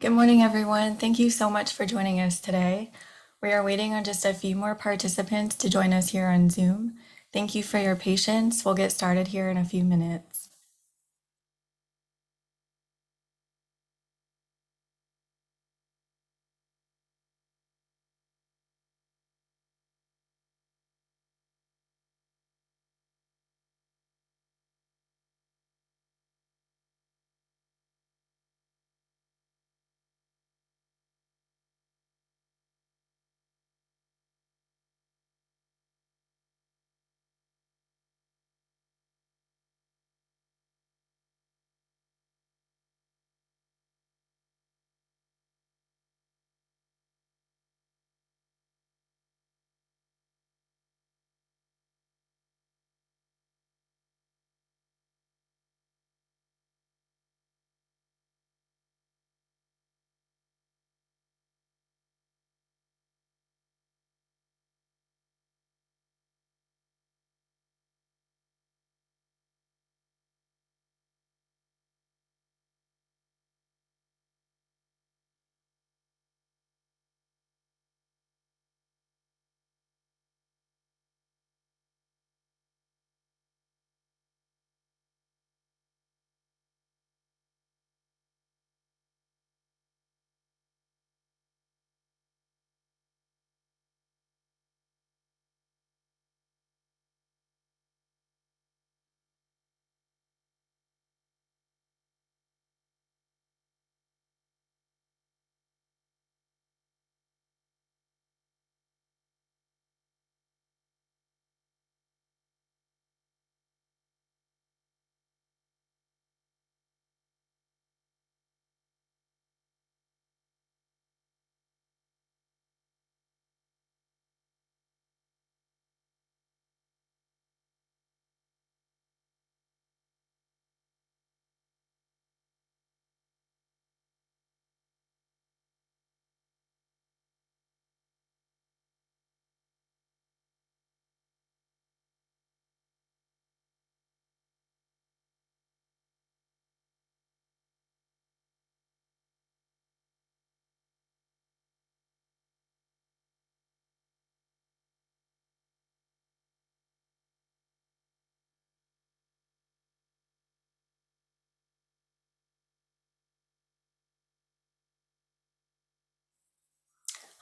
Good morning, everyone. Thank you so much for joining us today. We are waiting on just a few more participants to join us here on Zoom. Thank you for your patience. We'll get started here in a few minutes.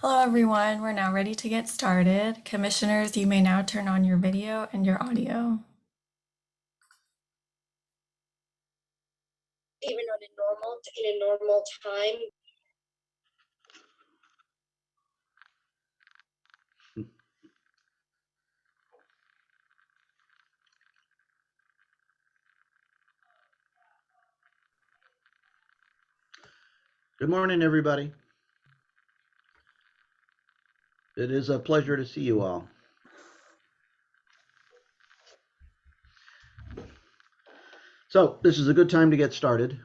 Hello, everyone. We're now ready to get started. Commissioners, you may now turn on your video and your audio. Even in a normal time. Good morning, everybody. It is a pleasure to see you all. So this is a good time to get started.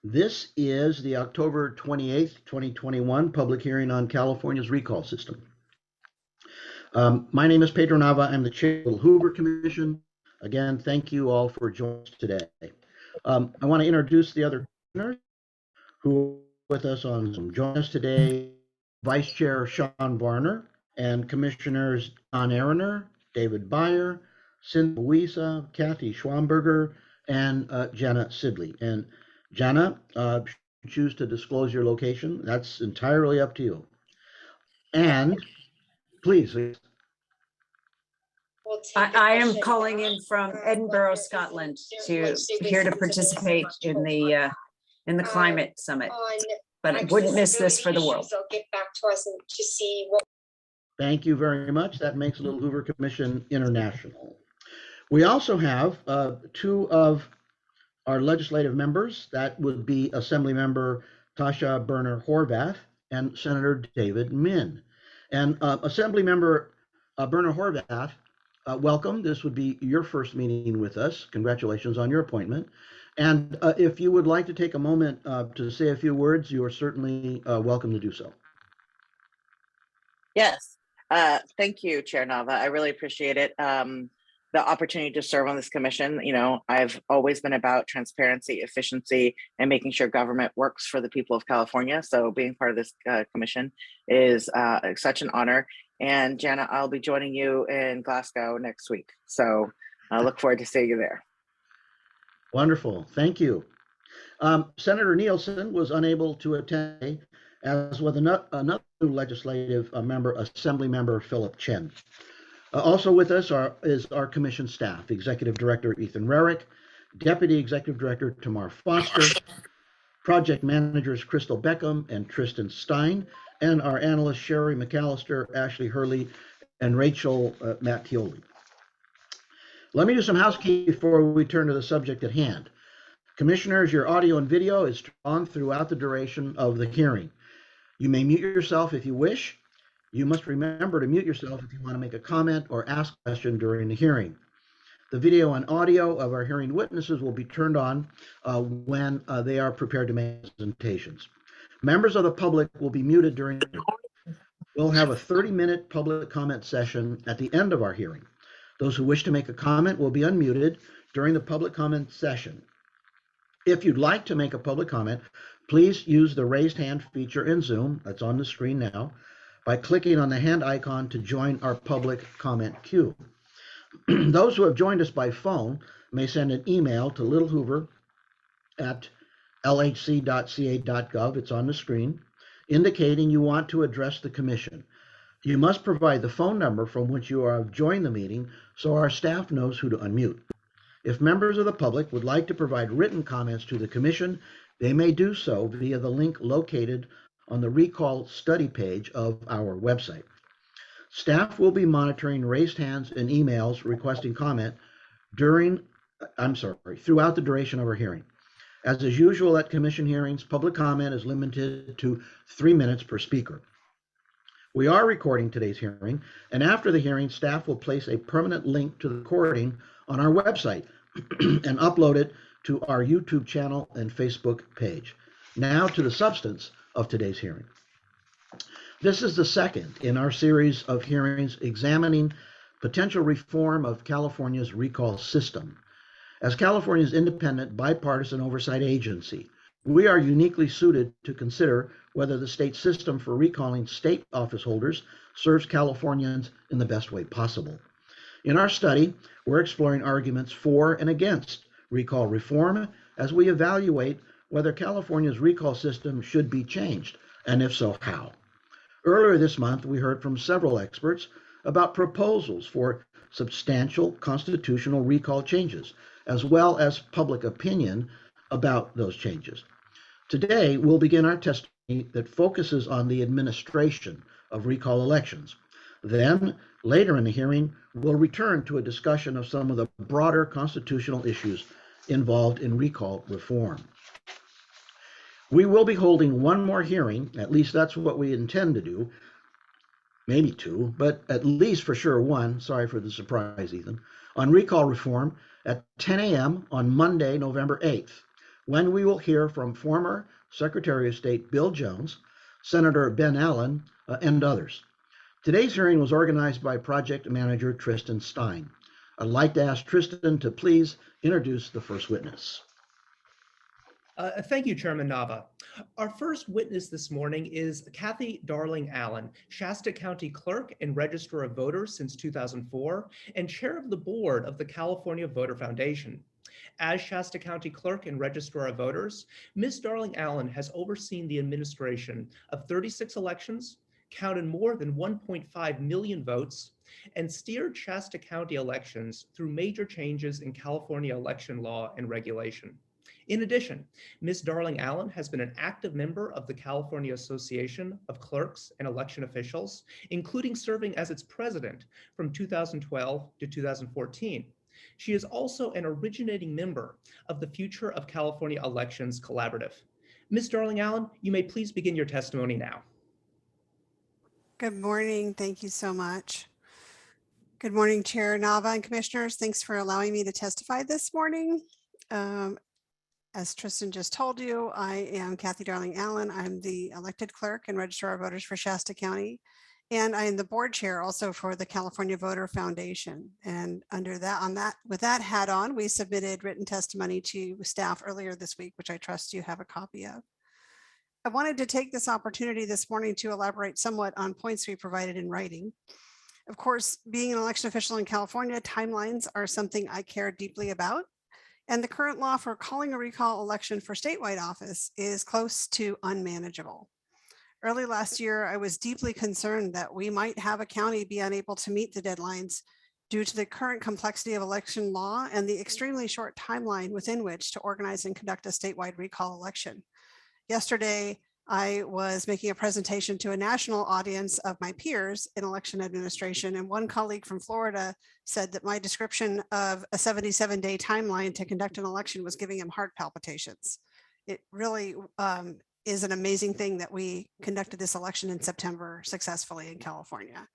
This is the October 28th, 2021 public hearing on California's recall system. My name is Pedro Nava. I'm the chair of the Little Hoover Commission. Again, thank you all for joining us today. I want to introduce the other commissioners who are with us on Zoom. Join us today, Vice Chair Sean Varner and Commissioners Don Aaroner, David Beyer, Cynthia Louisa, Cathy Schwamberger, and Jenna Sidley. And Jenna, choose to disclose your location. That's entirely up to you. And please. I am calling in from Edinburgh, Scotland, here to participate in the climate summit. But I wouldn't miss this for the world. They'll get back to us and to see what. Thank you very much. That makes Little Hoover Commission international. We also have two of our legislative members. That would be Assembly Member Tasha Berna Horvath and Senator David Min. And Assembly Member Berna Horvath, welcome. This would be your first meeting with us. Congratulations on your appointment. And if you would like to take a moment to say a few words, you are certainly welcome to do so. Yes. Thank you, Chair Nava. I really appreciate it. the opportunity to serve on this commission. You know, I've always been about transparency, efficiency, and making sure government works for the people of California. So being part of this commission is such an honor. And Jana, I'll be joining you in Glasgow next week. So I look forward to seeing you there. Wonderful. Thank you. Senator Nielsen was unable to attend, as with another legislative member, Assembly Member Philip Chen. Also with us is our commission staff, Executive Director Ethan Rarick, Deputy Executive Director Tamar Foster, Project Managers Crystal Beckham and Tristan Stein, and our analysts Sherry McAllister, Ashley Hurley, and Rachel Mattioli. Let me do some housekeeping before we turn to the subject at hand. Commissioners, your audio and video is on throughout the duration of the hearing. You may mute yourself if you wish. You must remember to mute yourself if you want to make a comment or ask a question during the hearing. The video and audio of our hearing witnesses will be turned on when they are prepared to make presentations. Members of the public will be muted during the hearing. We'll have a 30-minute public comment session at the end of our hearing. Those who wish to make a comment will be unmuted during the public comment session. If you'd like to make a public comment, please use the raised hand feature in Zoom, that's on the screen now, by clicking on the hand icon to join our public comment queue. Those who have joined us by phone may send an email to littlehoover@lhc.ca.gov, it's on the screen, indicating you want to address the commission. You must provide the phone number from which you have joined the meeting so our staff knows who to unmute. If members of the public would like to provide written comments to the commission, they may do so via the link located on the recall study page of our website. Staff will be monitoring raised hands and emails requesting comment throughout the duration of our hearing. As is usual at commission hearings, public comment is limited to 3 minutes per speaker. We are recording today's hearing, and after the hearing, staff will place a permanent link to the recording on our website and upload it to our YouTube channel and Facebook page. Now to the substance of today's hearing. This is the second in our series of hearings examining potential reform of California's recall system. As California's independent bipartisan oversight agency, we are uniquely suited to consider whether the state system for recalling state office holders serves Californians in the best way possible. In our study, we're exploring arguments for and against recall reform as we evaluate whether California's recall system should be changed, and if so, how. Earlier this month, we heard from several experts about proposals for substantial constitutional recall changes, as well as public opinion about those changes. Today, we'll begin our testimony that focuses on the administration of recall elections. Then, later in the hearing, we'll return to a discussion of some of the broader constitutional issues involved in recall reform. We will be holding one more hearing, at least that's what we intend to do, maybe two, but at least for sure one, sorry for the surprise, Ethan, on recall reform at 10 a.m. on Monday, November 8th, when we will hear from former Secretary of State Bill Jones, Senator Ben Allen, and others. Today's hearing was organized by Project Manager Tristan Stein. I'd like to ask Tristan to please introduce the first witness. Thank you, Chairman Nava. Our first witness this morning is Cathy Darling Allen, Shasta County Clerk and Registrar of Voters since 2004, and Chair of the Board of the California Voter Foundation. As Shasta County Clerk and Registrar of Voters, Ms. Darling Allen has overseen the administration of 36 elections, counted more than 1.5 million votes, and steered Shasta County elections through major changes in California election law and regulation. In addition, Ms. Darling Allen has been an active member of the California Association of Clerks and Election Officials, including serving as its president from 2012 to 2014. She is also an originating member of the Future of California Elections Collaborative. Ms. Darling Allen, you may please begin your testimony now. Good morning. Thank you so much. Good morning, Chair Nava and Commissioners. Thanks for allowing me to testify this morning. As Tristan just told you, I am Cathy Darling Allen. I'm the elected clerk and registrar of voters for Shasta County. And I am the board chair also for the California Voter Foundation. And with that hat on, we submitted written testimony to staff earlier this week, which I trust you have a copy of. I wanted to take this opportunity this morning to elaborate somewhat on points we provided in writing. Of course, being an election official in California, timelines are something I care deeply about. And the current law for calling a recall election for statewide office is close to unmanageable. Early last year, I was deeply concerned that we might have a county be unable to meet the deadlines due to the current complexity of election law and the extremely short timeline within which to organize and conduct a statewide recall election. Yesterday, I was making a presentation to a national audience of my peers in election administration, and one colleague from Florida said that my description of a 77-day timeline to conduct an election was giving him heart palpitations. It really is an amazing thing that we conducted this election in September successfully in California.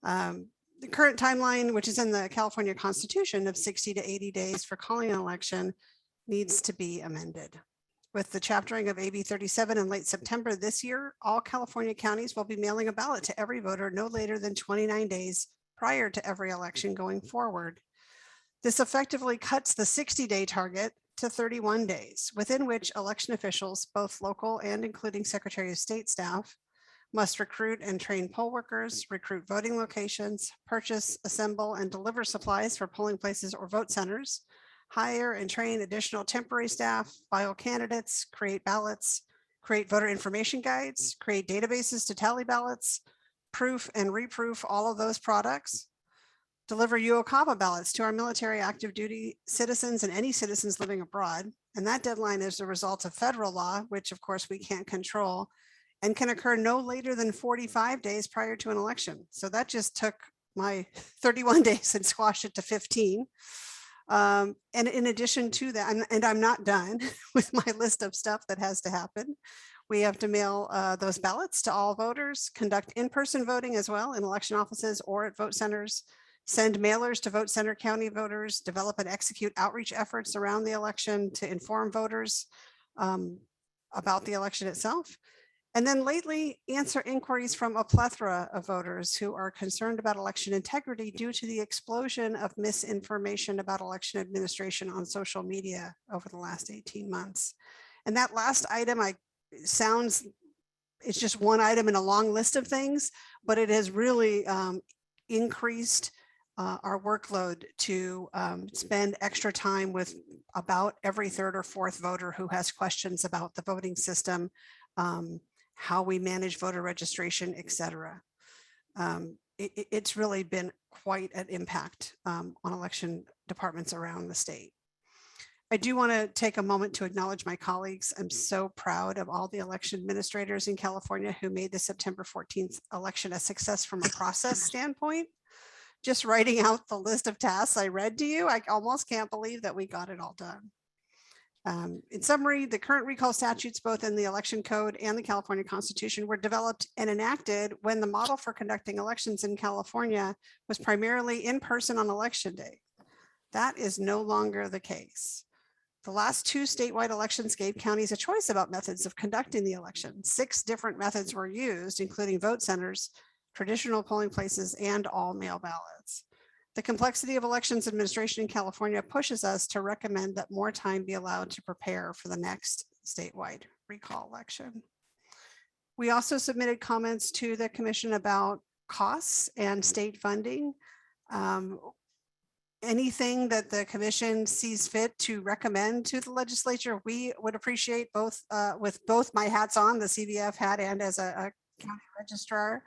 The current timeline, which is in the California Constitution of 60 to 80 days for calling an election, needs to be amended. With the chaptering of AB 37 in late September this year, all California counties will be mailing a ballot to every voter no later than 29 days prior to every election going forward. This effectively cuts the 60-day target to 31 days, within which election officials, both local and including Secretary of State staff, must recruit and train poll workers, recruit voting locations, purchase, assemble, and deliver supplies for polling places or vote centers, hire and train additional temporary staff, file candidates, create ballots, create voter information guides, create databases to tally ballots, proof and reproof all of those products, deliver UOCAVA ballots to our military active duty citizens and any citizens living abroad. And that deadline is the result of federal law, which of course we can't control, and can occur no later than 45 days prior to an election. So that just took my 31 days and squashed it to 15. And in addition to that, and I'm not done with my list of stuff that has to happen. We have to mail those ballots to all voters, conduct in-person voting as well in election offices or at vote centers, send mailers to vote center county voters, develop and execute outreach efforts around the election to inform voters about the election itself. And then lately answer inquiries from a plethora of voters who are concerned about election integrity due to the explosion of misinformation about election administration on social media over the last 18 months. And that last item it's just one item in a long list of things, but it has really increased our workload to spend extra time with about every third or fourth voter who has questions about the voting system, how we manage voter registration, et cetera. It's really been quite an impact on election departments around the state. I do want to take a moment to acknowledge my colleagues. I'm so proud of all the election administrators in California who made the September 14th election a success from a process standpoint. Just writing out the list of tasks I read to you, I almost can't believe that we got it all done. In summary, the current recall statutes, both in the election code and the California Constitution, were developed and enacted when the model for conducting elections in California was primarily in person on election day. That is no longer the case. The last two statewide elections gave counties a choice about methods of conducting the election. 6 different methods were used, including vote centers, traditional polling places, and all mail ballots. The complexity of elections administration in California pushes us to recommend that more time be allowed to prepare for the next statewide recall election. We also submitted comments to the commission about costs and state funding. Anything that the commission sees fit to recommend to the legislature, we would appreciate, both with both my hats on, the CVF hat and as a county registrar.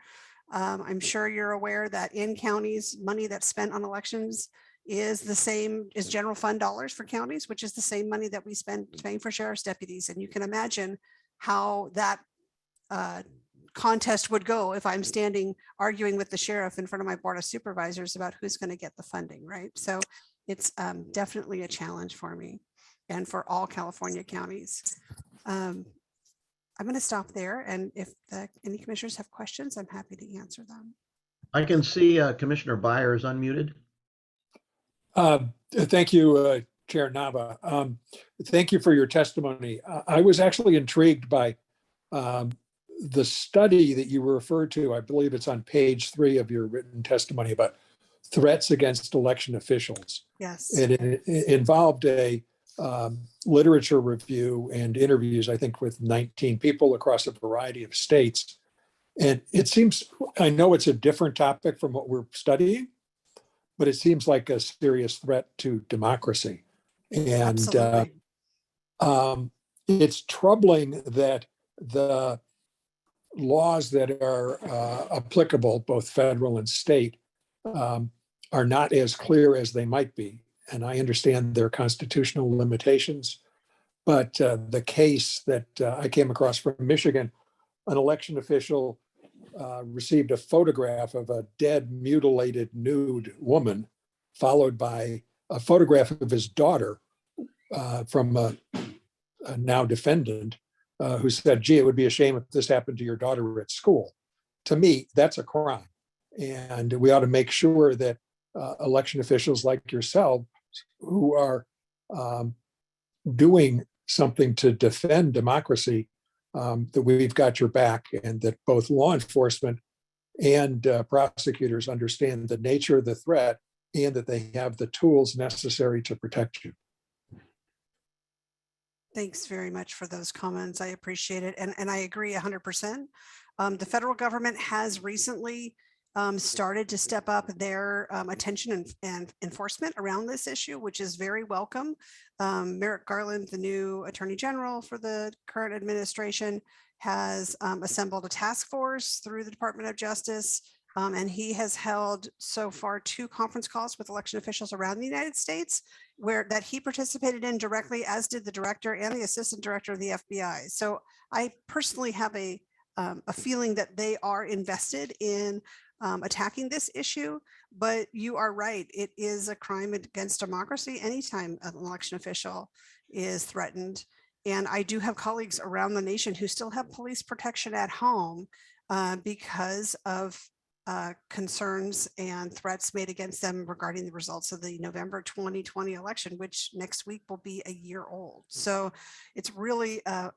I'm sure you're aware that in counties, money that's spent on elections is the same as general fund dollars for counties, which is the same money that we spend paying for sheriff's deputies. And you can imagine how that contest would go if I'm standing arguing with the sheriff in front of my board of supervisors about who's going to get the funding, right? So it's definitely a challenge for me and for all California counties. I'm going to stop there, and if any commissioners have questions, I'm happy to answer them. I can see Commissioner Byers unmuted. Thank you, Chair Nava. Thank you for your testimony. I was actually intrigued by the study that you referred to, I believe it's on page 3 of your written testimony about threats against election officials. Yes. It involved a literature review and interviews, I think, with 19 people across a variety of states. And it seems, I know it's a different topic from what we're studying, but it seems like a serious threat to democracy. And Absolutely. it's troubling that the laws that are applicable, both federal and state, are not as clear as they might be. And I understand there are constitutional limitations, but the case that I came across from Michigan, an election official received a photograph of a dead, mutilated, nude woman, followed by a photograph of his daughter from a now defendant who said, gee, it would be a shame if this happened to your daughter at school. To me, that's a crime. And we ought to make sure that election officials like yourself, who are doing something to defend democracy, that we've got your back, and that both law enforcement and prosecutors understand the nature of the threat and that they have the tools necessary to protect you. Thanks very much for those comments. I appreciate it. And I agree 100%. The federal government has recently started to step up their attention and enforcement around this issue, which is very welcome. Merrick Garland, the new Attorney General for the current administration, has assembled a task force through the Department of Justice, and he has held so far 2 conference calls with election officials around the United States that he participated in directly, as did the director and the assistant director of the FBI. So I personally have a feeling that they are invested in attacking this issue, but you are right. It is a crime against democracy anytime an election official is threatened. And I do have colleagues around the nation who still have police protection at home because of concerns and threats made against them regarding the results of the November 2020 election, which next week will be a year old. So it's really a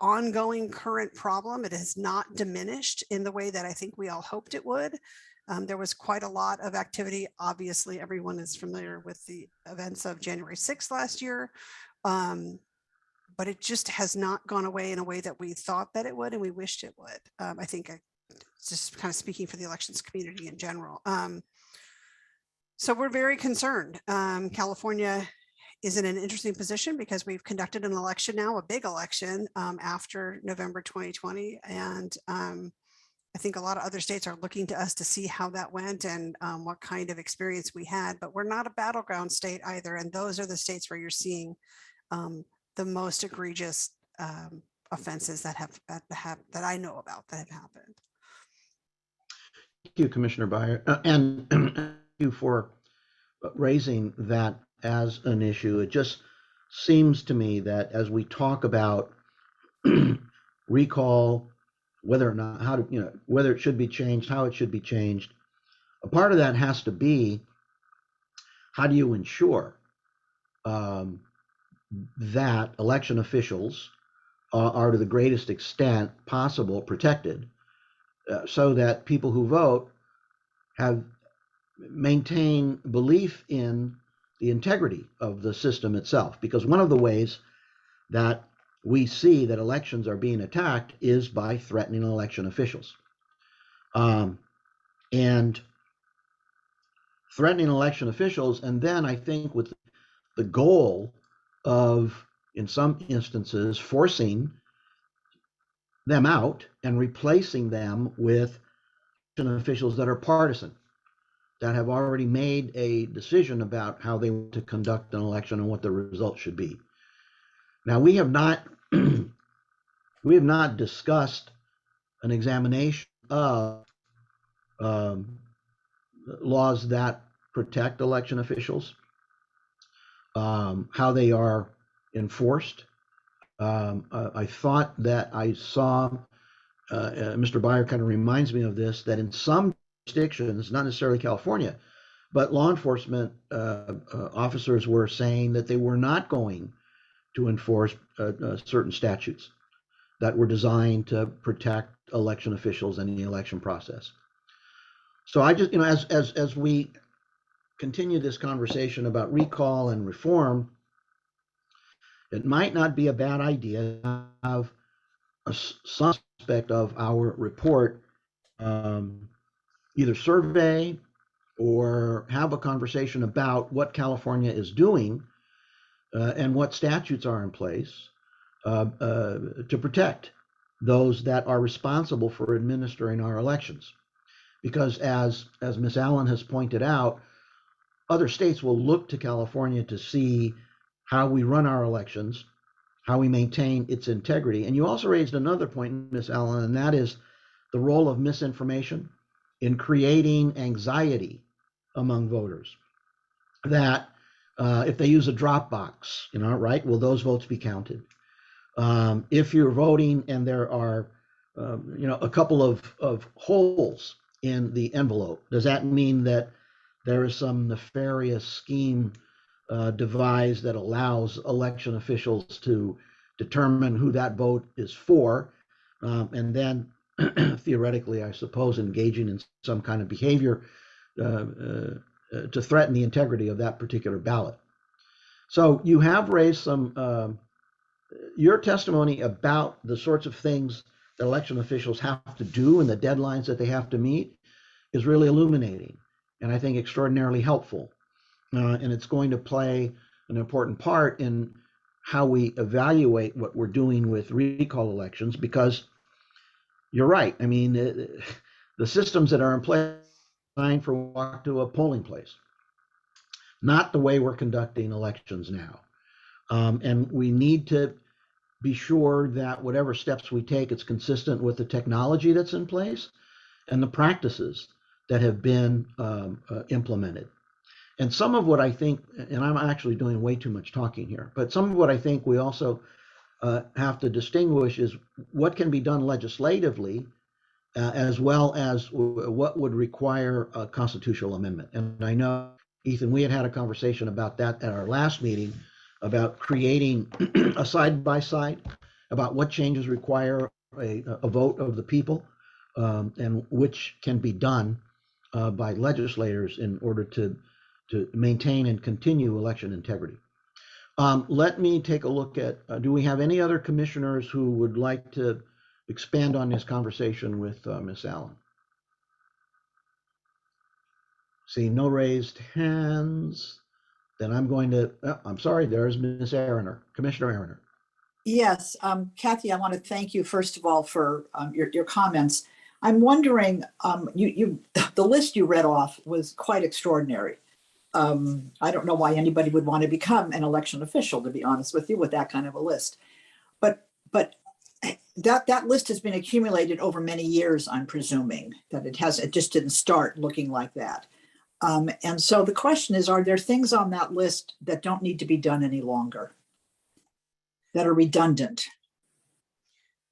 ongoing current problem. It has not diminished in the way that I think we all hoped it would. There was quite a lot of activity. Obviously, everyone is familiar with the events of January 6th last year, but it just has not gone away in a way that we thought that it would, and we wished it would. I think just kind of speaking for the elections community in general. So we're very concerned. California is in an interesting position because we've conducted an election now, a big election after November 2020. And I think a lot of other states are looking to us to see how that went and what kind of experience we had, but we're not a battleground state either. And those are the states where you're seeing the most egregious offenses that I know about that have happened. Thank you, Commissioner Byer, and thank you for raising that as an issue. It just seems to me that as we talk about recall, whether or not, how to, whether it should be changed, how it should be changed, a part of that has to be, how do you ensure that election officials are to the greatest extent possible protected, so that people who vote have maintain belief in the integrity of the system itself. Because one of the ways that we see that elections are being attacked is by threatening election officials. And threatening election officials, and then I think with the goal of, in some instances, forcing them out and replacing them with officials that are partisan, that have already made a decision about how they want to conduct an election and what the results should be. Now, we have not discussed an examination of laws that protect election officials, how they are enforced. I thought that I saw, Mr. Byer kind of reminds me of this, that in some jurisdictions, not necessarily California, but law enforcement officers were saying that they were not going to enforce certain statutes, that were designed to protect election officials and the election process. So I just, as we continue this conversation about recall and reform, it might not be a bad idea to have some aspect of our report either survey or have a conversation about what California is doing and what statutes are in place to protect those that are responsible for administering our elections. Because as Ms. Allen has pointed out, other states will look to California to see how we run our elections, how we maintain its integrity. And you also raised another point, Ms. Allen, and that is the role of misinformation in creating anxiety among voters. That if they use a drop box, right, will those votes be counted? If you're voting and there are, a couple of holes in the envelope, does that mean that there is some nefarious scheme devised that allows election officials to determine who that vote is for, and then theoretically, I suppose, engaging in some kind of behavior to threaten the integrity of that particular ballot? So you have raised some, your testimony about the sorts of things that election officials have to do and the deadlines that they have to meet is really illuminating and I think extraordinarily helpful. And it's going to play an important part in how we evaluate what we're doing with recall elections, because you're right. I mean, the systems that are in place are designed for walk to a polling place, not the way we're conducting elections now. And we need to be sure that whatever steps we take, it's consistent with the technology that's in place and the practices that have been implemented. And some of what I think, and I'm actually doing way too much talking here, but some of what I think we also have to distinguish is what can be done legislatively as well as what would require a constitutional amendment. And I know, Ethan, we had a conversation about that at our last meeting, about creating a side-by-side about what changes require a vote of the people and which can be done by legislators in order to maintain and continue election integrity. Let me take a look at, do we have any other commissioners who would like to expand on this conversation with Ms. Allen? See no raised hands, then I'm going to, I'm sorry, there's Ms. Arner, Commissioner Arner. Yes, Cathy, I want to thank you first of all for your comments. I'm wondering, the list you read off was quite extraordinary. I don't know why anybody would want to become an election official, to be honest with you, with that kind of a list. But that list has been accumulated over many years, I'm presuming, that it just didn't start looking like that. And so the question is, are there things on that list that don't need to be done any longer, that are redundant?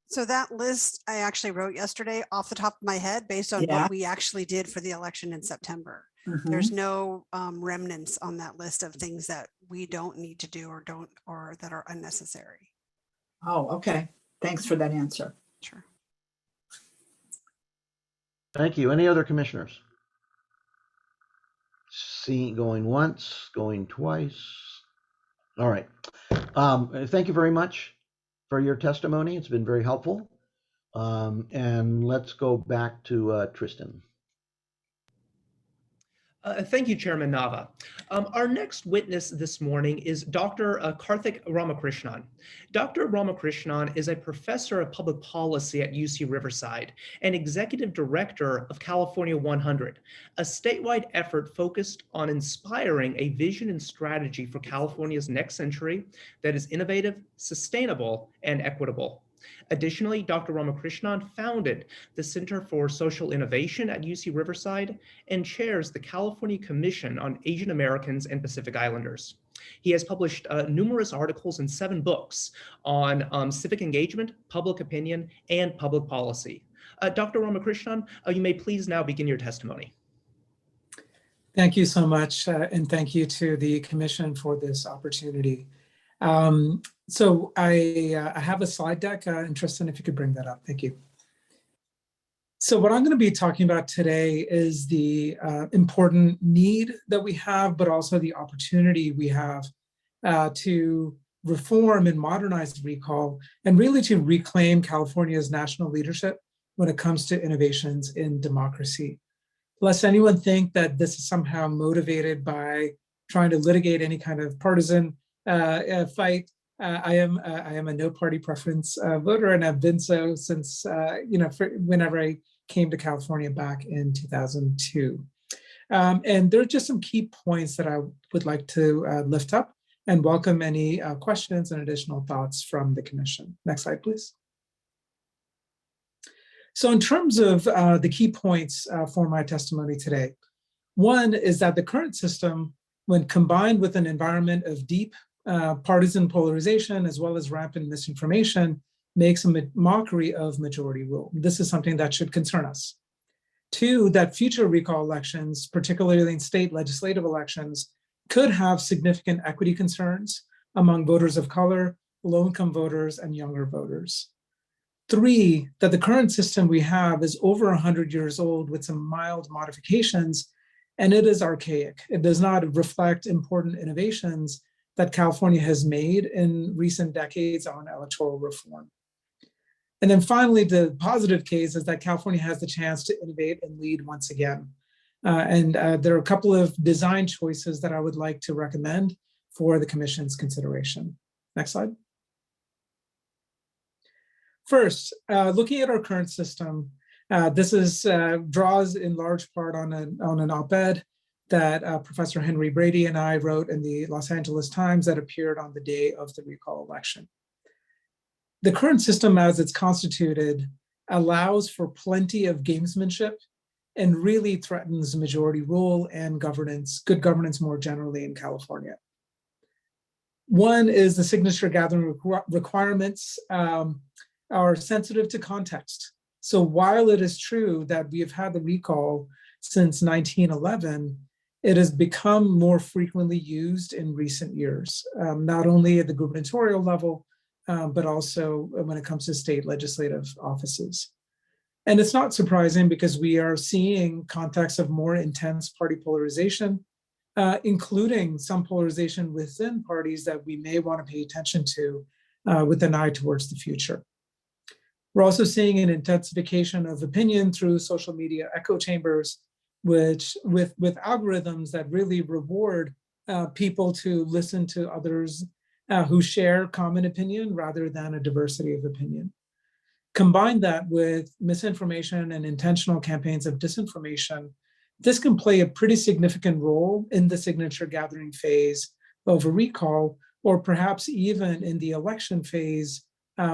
So that list I actually wrote yesterday off the top of my head based on what we actually did for the election in September. Mm-hmm. There's no remnants on that list of things that we don't need to do or that are unnecessary. Oh, okay. Thanks for that answer. Sure. Thank you. Any other commissioners? See, going once, going twice. All right. Thank you very much for your testimony. It's been very helpful. And let's go back to Tristan. Thank you, Chairman Nava. Our next witness this morning is Dr. Karthick Ramakrishnan. Dr. Ramakrishnan is a professor of public policy at UC Riverside and executive director of California 100, a statewide effort focused on inspiring a vision and strategy for California's next century that is innovative, sustainable, and equitable. Additionally, Dr. Ramakrishnan founded the Center for Social Innovation at UC Riverside and chairs the California Commission on Asian Americans and Pacific Islanders. He has published numerous articles and 7 books on civic engagement, public opinion, and public policy. Dr. Ramakrishnan, you may please now begin your testimony. Thank you so much, and thank you to the Commission for this opportunity. So I have a slide deck. And Tristan, if you could bring that up, thank you. So what I'm going to be talking about today is the important need that we have, but also the opportunity we have to reform and modernize recall, and really to reclaim California's national leadership when it comes to innovations in democracy. Lest anyone think that this is somehow motivated by trying to litigate any kind of partisan fight. I am a no party preference voter, and have been so since whenever I came to California back in 2002. And there are just some key points that I would like to lift up and welcome any questions and additional thoughts from the commission. Next slide, please. So in terms of the key points for my testimony today, one is that the current system, when combined with an environment of deep partisan polarization as well as rampant misinformation, makes a mockery of majority rule. This is something that should concern us. Two, that future recall elections, particularly in state legislative elections, could have significant equity concerns among voters of color, low-income voters, and younger voters. Three, that the current system we have is over 100 years old with some mild modifications, and it is archaic. It does not reflect important innovations that California has made in recent decades on electoral reform. And then finally, the positive case is that California has the chance to innovate and lead once again. There are a couple of design choices that I would like to recommend for the commission's consideration. Next slide. First, looking at our current system, this is draws in large part on an op-ed that Professor Henry Brady and I wrote in the Los Angeles Times that appeared on the day of the recall election. The current system as it's constituted allows for plenty of gamesmanship and really threatens majority rule and governance, good governance more generally in California. One is the signature gathering requirements are sensitive to context. So while it is true that we have had the recall since 1911, it has become more frequently used in recent years, not only at the gubernatorial level, but also when it comes to state legislative offices. And it's not surprising because we are seeing contexts of more intense party polarization, including some polarization within parties that we may want to pay attention to with an eye towards the future. We're also seeing an intensification of opinion through social media echo chambers, which with algorithms that really reward people to listen to others who share common opinion rather than a diversity of opinion. Combine that with misinformation and intentional campaigns of disinformation, this can play a pretty significant role in the signature gathering phase of a recall, or perhaps even in the election phase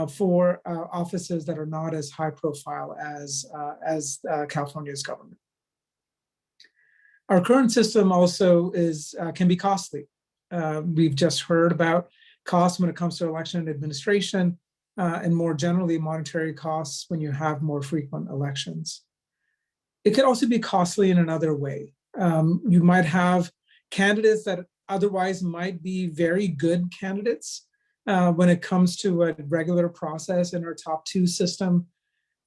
for offices that are not as high profile as California's government. Our current system also can be costly. We've just heard about costs when it comes to election administration and more generally monetary costs when you have more frequent elections. It could also be costly in another way. You might have candidates that otherwise might be very good candidates when it comes to a regular process in our top two system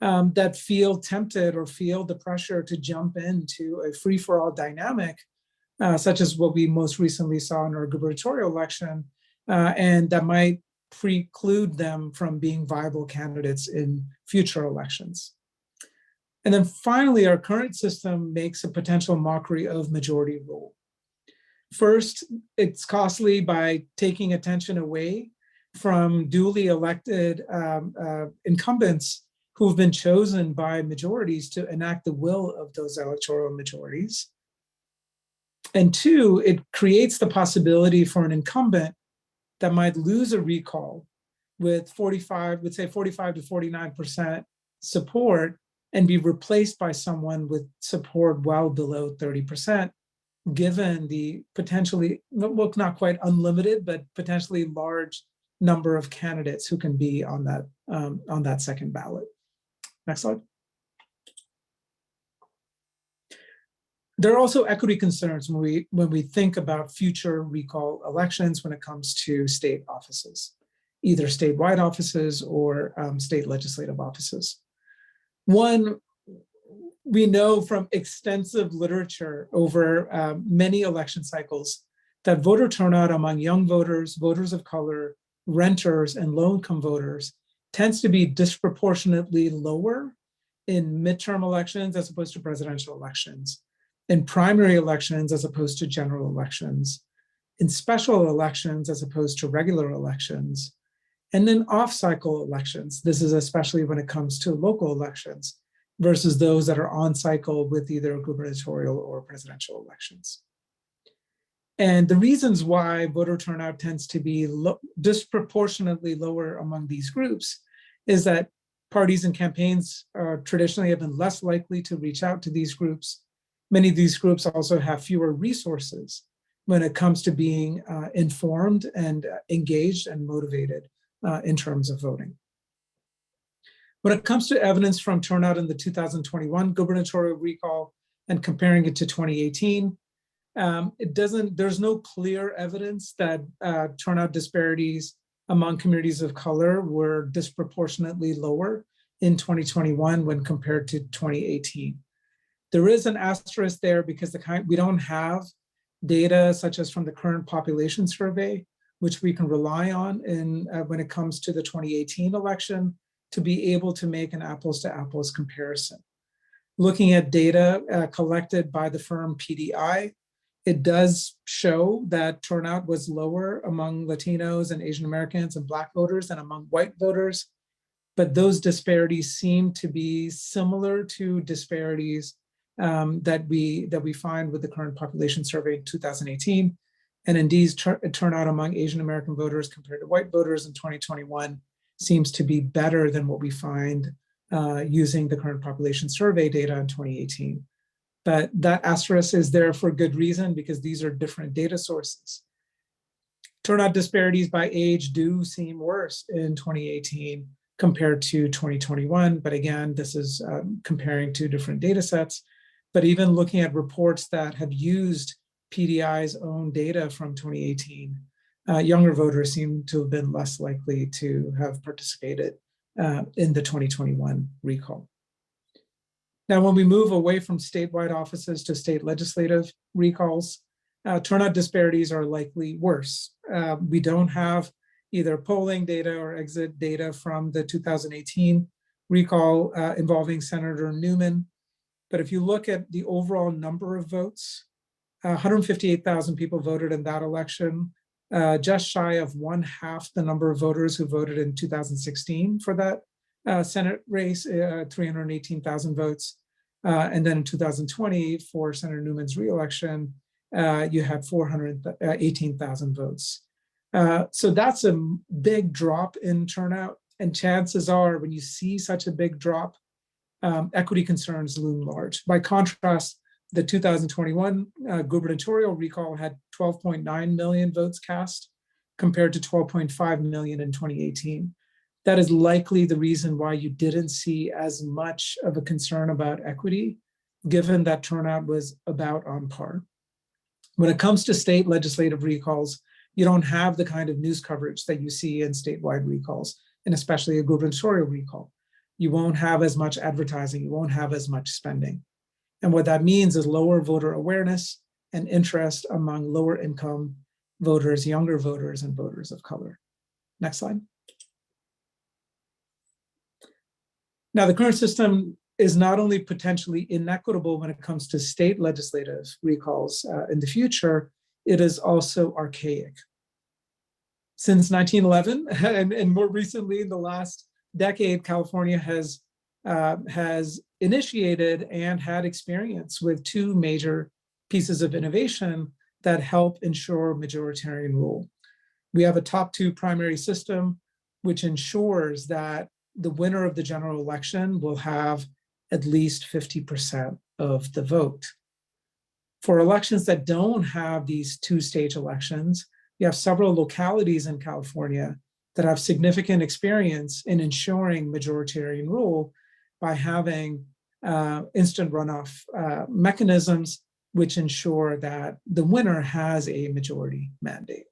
that feel tempted or feel the pressure to jump into a free-for-all dynamic, such as what we most recently saw in our gubernatorial election, and that might preclude them from being viable candidates in future elections. And then finally, our current system makes a potential mockery of majority rule. First, it's costly by taking attention away from duly elected incumbents who've been chosen by majorities to enact the will of those electoral majorities. And two, it creates the possibility for an incumbent that might lose a recall with 45 to 49% support and be replaced by someone with support well below 30%, given the potentially, well, not quite unlimited, but potentially large number of candidates who can be on that second ballot. Next slide. There are also equity concerns when we think about future recall elections when it comes to state offices. either statewide offices or state legislative offices. One, we know from extensive literature over many election cycles that voter turnout among young voters, voters of color, renters, and low-income voters tends to be disproportionately lower in midterm elections as opposed to presidential elections, in primary elections as opposed to general elections, in special elections as opposed to regular elections, and in off-cycle elections. This is especially when it comes to local elections versus those that are on cycle with either gubernatorial or presidential elections. And the reasons why voter turnout tends to be disproportionately lower among these groups is that parties and campaigns traditionally have been less likely to reach out to these groups. Many of these groups also have fewer resources when it comes to being informed and engaged and motivated in terms of voting. When it comes to evidence from turnout in the 2021 gubernatorial recall and comparing it to 2018, there's no clear evidence that turnout disparities among communities of color were disproportionately lower in 2021 when compared to 2018. There is an asterisk there because we don't have data such as from the current population survey, which we can rely on when it comes to the 2018 election to be able to make an apples to apples comparison. Looking at data collected by the firm PDI, it does show that turnout was lower among Latinos and Asian Americans and Black voters than among white voters, but those disparities seem to be similar to disparities that we find with the current population survey in 2018. And indeed, turnout among Asian American voters compared to white voters in 2021 seems to be better than what we find using the current population survey data in 2018. But that asterisk is there for good reason because these are different data sources. Turnout disparities by age do seem worse in 2018 compared to 2021. But again, this is comparing two different data sets. But even looking at reports that have used PDI's own data from 2018, younger voters seem to have been less likely to have participated in the 2021 recall. Now, when we move away from statewide offices to state legislative recalls, turnout disparities are likely worse. We don't have either polling data or exit data from the 2018 recall involving Senator Newman. But if you look at the overall number of votes, 158,000 people voted in that election, just shy of 1/2 the number of voters who voted in 2016 for that Senate race, 318,000 votes. And then in 2020, for Senator Newman's reelection, you had 418,000 votes. So that's a big drop in turnout. And chances are, when you see such a big drop, equity concerns loom large. By contrast, the 2021 gubernatorial recall had 12.9 million votes cast compared to 12.5 million in 2018. That is likely the reason why you didn't see as much of a concern about equity, given that turnout was about on par. When it comes to state legislative recalls, you don't have the kind of news coverage that you see in statewide recalls, and especially a gubernatorial recall. You won't have as much advertising, you won't have as much spending. And what that means is lower voter awareness and interest among lower income voters, younger voters, and voters of color. Next slide. Now, the current system is not only potentially inequitable when it comes to state legislative recalls in the future, it is also archaic. Since 1911, and more recently in the last decade, California has initiated and had experience with two major pieces of innovation that help ensure majoritarian rule. We have a top two primary system, which ensures that the winner of the general election will have at least 50% of the vote. For elections that don't have these two-stage elections, you have several localities in California that have significant experience in ensuring majoritarian rule by having instant runoff mechanisms which ensure that the winner has a majority mandate.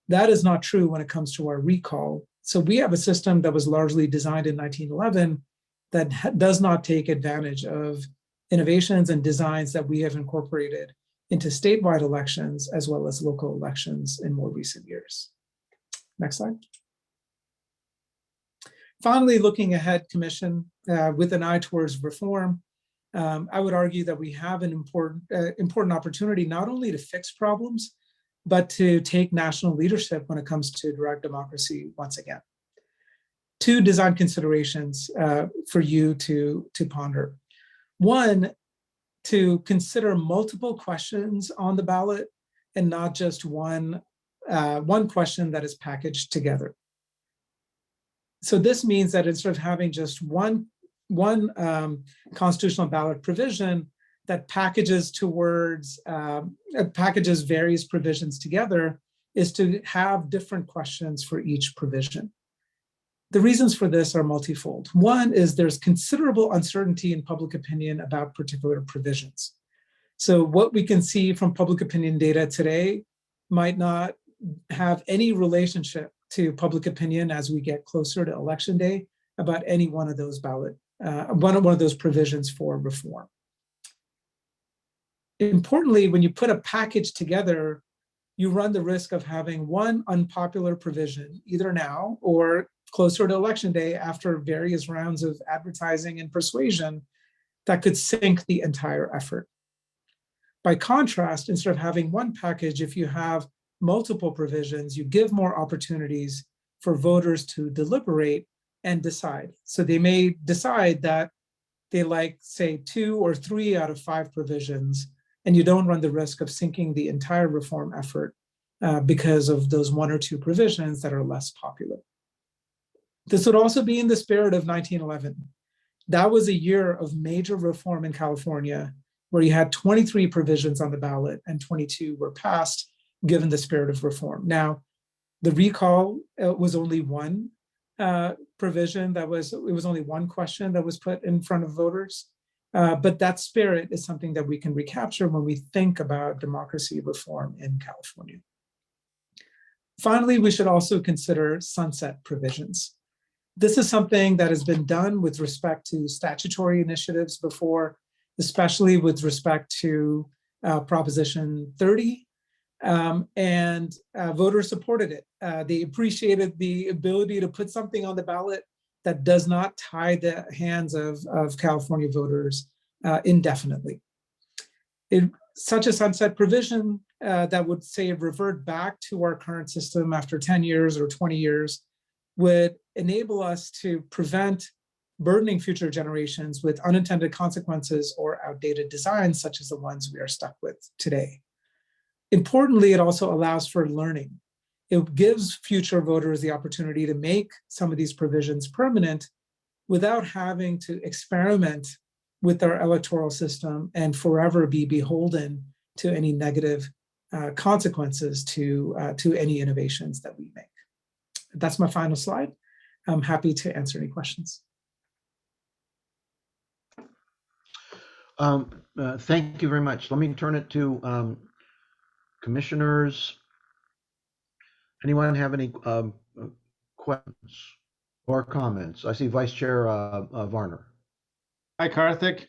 That is not true when it comes to our recall So we have a system that was largely designed in 1911 that does not take advantage of innovations and designs that we have incorporated into statewide elections as well as local elections in more recent years. Next slide. Finally, looking ahead, Commission, with an eye towards reform, I would argue that we have an important opportunity not only to fix problems, but to take national leadership when it comes to direct democracy once again. Two design considerations for you to ponder. One, to consider multiple questions on the ballot and not just one question that is packaged together. So this means that instead of having just one constitutional ballot provision that packages various provisions together, is to have different questions for each provision. The reasons for this are multifold. One is there's considerable uncertainty in public opinion about particular provisions. So what we can see from public opinion data today might not have any relationship to public opinion as we get closer to election day about any one of those one of those provisions for reform. Importantly, when you put a package together, you run the risk of having one unpopular provision, either now or closer to election day after various rounds of advertising and persuasion, that could sink the entire effort. By contrast, instead of having one package, if you have multiple provisions, you give more opportunities for voters to deliberate and decide. So they may decide that they like, say, 2 or 3 out of 5 provisions, and you don't run the risk of sinking the entire reform effort because of those 1 or 2 provisions that are less popular. This would also be in the spirit of 1911. That was a year of major reform in California, where you had 23 provisions on the ballot and 22 were passed, given the spirit of reform. Now, the recall was only one provision it was only one question that was put in front of voters. But that spirit is something that we can recapture when we think about democracy reform in California. Finally, we should also consider sunset provisions. This is something that has been done with respect to statutory initiatives before, especially with respect to Proposition 30, and voters supported it. They appreciated the ability to put something on the ballot that does not tie the hands of California voters indefinitely. Such a sunset provision that would say revert back to our current system after 10 years or 20 years would enable us to prevent burdening future generations with unintended consequences or outdated designs such as the ones we are stuck with today. Importantly, it also allows for learning. It gives future voters the opportunity to make some of these provisions permanent without having to experiment with our electoral system and forever be beholden to any negative consequences to any innovations that we make. That's my final slide. I'm happy to answer any questions. Thank you very much. Let me turn it to commissioners. Anyone have any questions or comments? I see Vice Chair Varner. Hi, Karthick.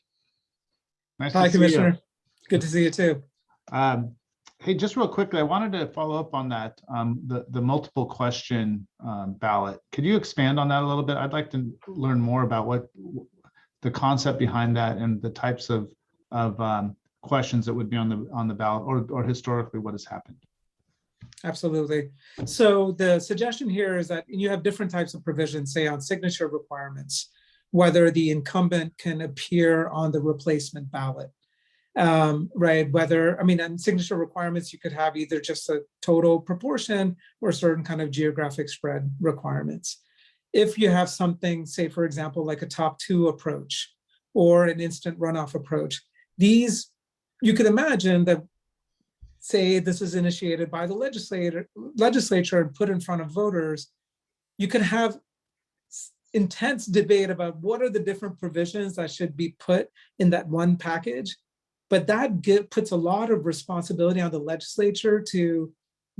Nice Hi, to see Commissioner. you. Good to see you too. Hey, just real quickly, I wanted to follow up on that, the multiple question ballot. Could you expand on that a little bit? I'd like to learn more about what the concept behind that and the types of questions that would be on the ballot, or historically what has happened. Absolutely. So the suggestion here is that you have different types of provisions, say on signature requirements, whether the incumbent can appear on the replacement ballot. Right, on signature requirements, you could have either just a total proportion or certain kind of geographic spread requirements. If you have something, say, for example, like a top 2 approach or an instant runoff approach, these, you could imagine that, say, this is initiated by the legislature and put in front of voters, you could have intense debate about what are the different provisions that should be put in that one package. But that puts a lot of responsibility on the legislature to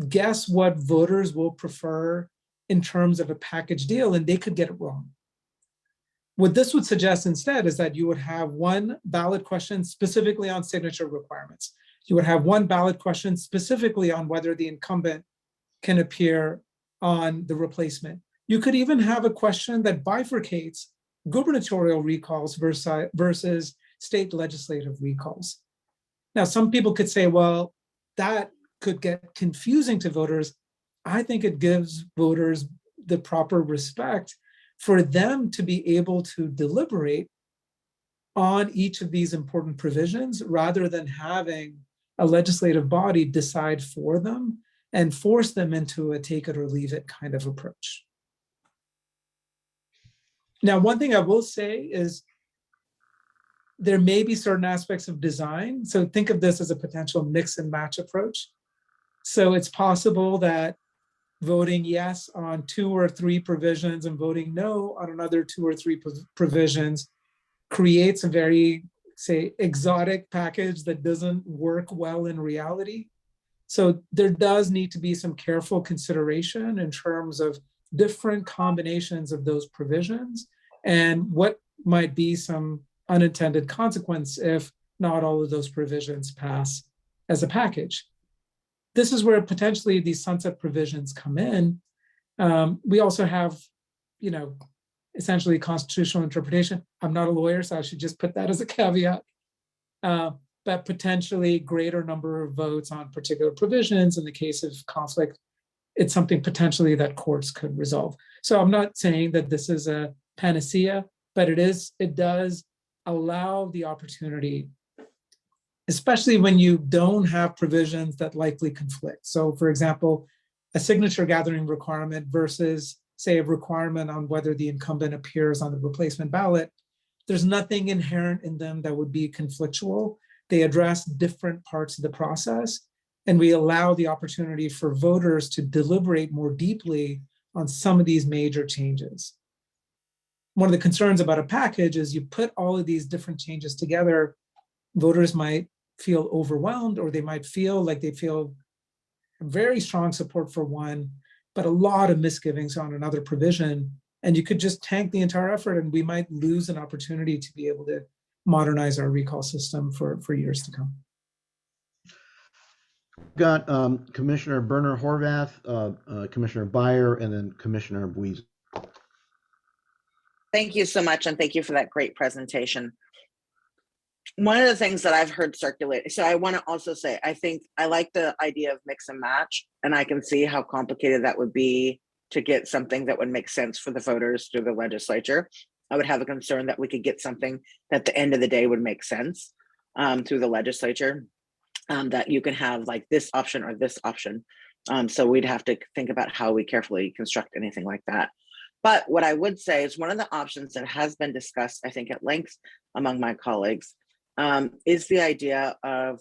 guess what voters will prefer in terms of a package deal, and they could get it wrong. What this would suggest instead is that you would have one ballot question specifically on signature requirements. You would have one ballot question specifically on whether the incumbent can appear on the replacement. You could even have a question that bifurcates gubernatorial recalls versus state legislative recalls. Now, some people could say, well, that could get confusing to voters. I think it gives voters the proper respect for them to be able to deliberate on each of these important provisions rather than having a legislative body decide for them and force them into a take it or leave it kind of approach. Now, one thing I will say is there may be certain aspects of design. So think of this as a potential mix and match approach. So it's possible that voting yes on 2 or 3 provisions and voting no on another 2 or 3 provisions creates a very, say, exotic package that doesn't work well in reality. So there does need to be some careful consideration in terms of different combinations of those provisions and what might be some unintended consequence if not all of those provisions pass as a package. This is where potentially these sunset provisions come in. We also have, essentially constitutional interpretation. I'm not a lawyer, so I should just put that as a caveat. But potentially greater number of votes on particular provisions in the case of conflict, it's something potentially that courts could resolve. So I'm not saying that this is a panacea, but it does allow the opportunity, especially when you don't have provisions that likely conflict. So for example, a signature gathering requirement versus, say, a requirement on whether the incumbent appears on the replacement ballot, there's nothing inherent in them that would be conflictual. They address different parts of the process, and we allow the opportunity for voters to deliberate more deeply on some of these major changes. One of the concerns about a package is you put all of these different changes together, voters might feel overwhelmed, or they might feel like they feel very strong support for one, but a lot of misgivings on another provision. And you could just tank the entire effort, and we might lose an opportunity to be able to modernize our recall system for years to come. Got Commissioner Berna Horvath, Commissioner Byer, and then Commissioner Buies. Thank you so much, and thank you for that great presentation. One of the things that I've heard circulate, so I want to also say, I think I like the idea of mix and match, and I can see how complicated that would be to get something that would make sense for the voters through the legislature. I would have a concern that we could get something that at the end of the day would make sense through the legislature, that you can have like this option or this option. So we'd have to think about how we carefully construct anything like that. But what I would say is one of the options that has been discussed, I think at length among my colleagues, is the idea of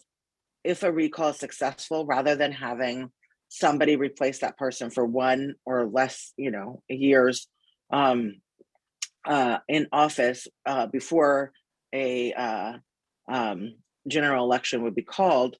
if a recall is successful, rather than having somebody replace that person for 1 or less, years in office before a general election would be called,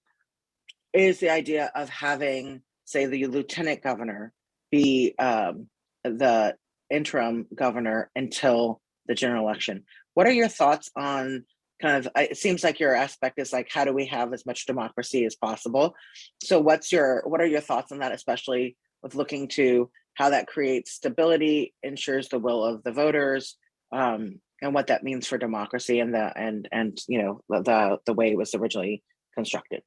is the idea of having, say, the lieutenant governor be the interim governor until the general election. What are your thoughts on it seems like your aspect is like, how do we have as much democracy as possible? So what are your thoughts on that, especially with looking to how that creates stability, ensures the will of the voters, and what that means for democracy and the way it was originally constructed?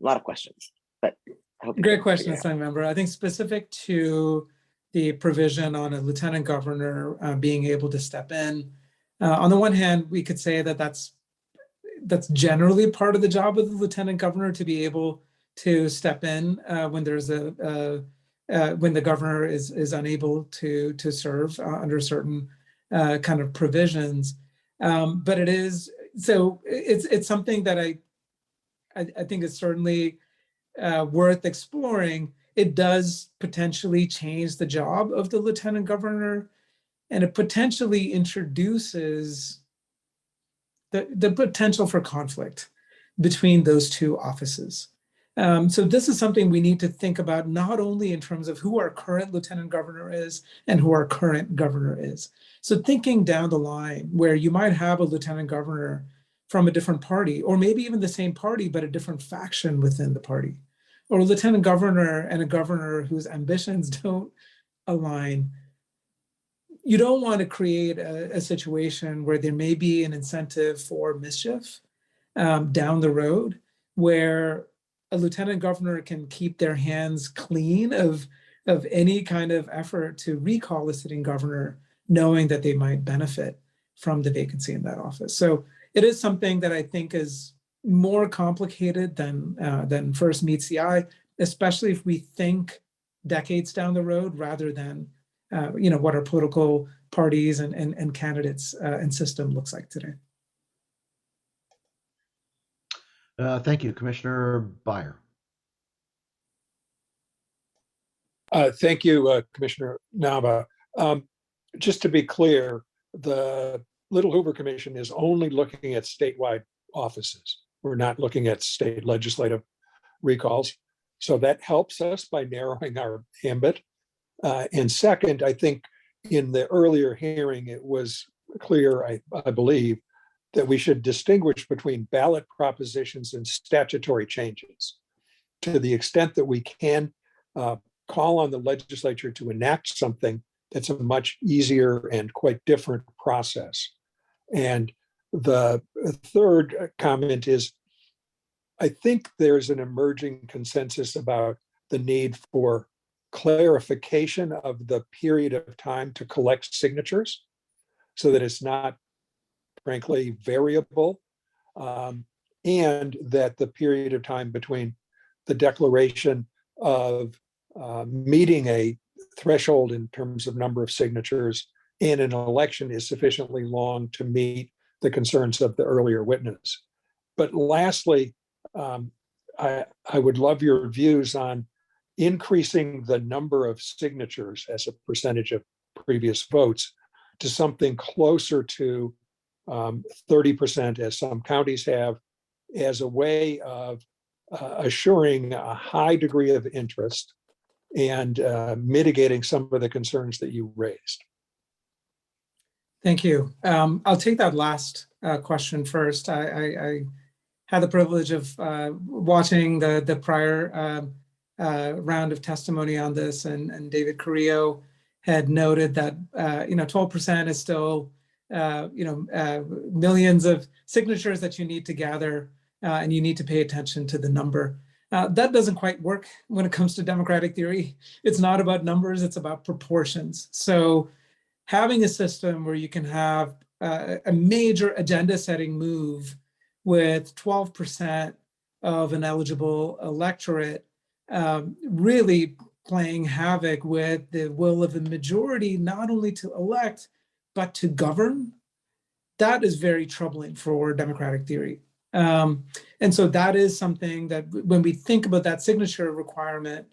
A lot of questions, but I hope. Great question, Assigned Member. I think specific to the provision on a lieutenant governor being able to step in, on the one hand, we could say that that's generally part of the job of the lieutenant governor to be able to step in when there's when the governor is unable to serve under certain kind of provisions. But it's something that I think is certainly worth exploring. It does potentially change the job of the lieutenant governor, and it potentially introduces the potential for conflict between those two offices. So this is something we need to think about, not only in terms of who our current lieutenant governor is and who our current governor is. So thinking down the line where you might have a lieutenant governor from a different party, or maybe even the same party, but a different faction within the party, or a lieutenant governor and a governor whose ambitions don't align. You don't want to create a situation where there may be an incentive for mischief down the road, where a lieutenant governor can keep their hands clean of any kind of effort to recall a sitting governor, knowing that they might benefit from the vacancy in that office. So it is something that I think is more complicated than first meets the eye, especially if we think decades down the road rather than what our political parties and candidates and system looks like today. Thank you, Commissioner Byer. Thank you, Commissioner Nava. Just to be clear, the Little Hoover Commission is only looking at statewide offices. We're not looking at state legislative recalls. So that helps us by narrowing our ambit. And second, I think in the earlier hearing, it was clear, I believe, that we should distinguish between ballot propositions and statutory changes. To the extent that we can call on the legislature to enact something, that's a much easier and quite different process. And the third comment is, I think there's an emerging consensus about the need for clarification of the period of time to collect signatures so that it's not, frankly, variable, and that the period of time between the declaration of meeting a threshold in terms of number of signatures and an election is sufficiently long to meet the concerns of the earlier witness. But lastly, I would love your views on increasing the number of signatures as a percentage of previous votes to something closer to 30%, as some counties have, as a way of assuring a high degree of interest and mitigating some of the concerns that you raised. Thank you. I'll take that last question first. I had the privilege of watching the prior round of testimony on this, and David Carrillo had noted that 12% is still millions of signatures that you need to gather, and you need to pay attention to the number. That doesn't quite work when it comes to democratic theory. It's not about numbers, it's about proportions. So having a system where you can have a major agenda setting move with 12% of an eligible electorate really playing havoc with the will of the majority, not only to elect, but to govern, that is very troubling for democratic theory. And so that is something that when we think about that signature requirement,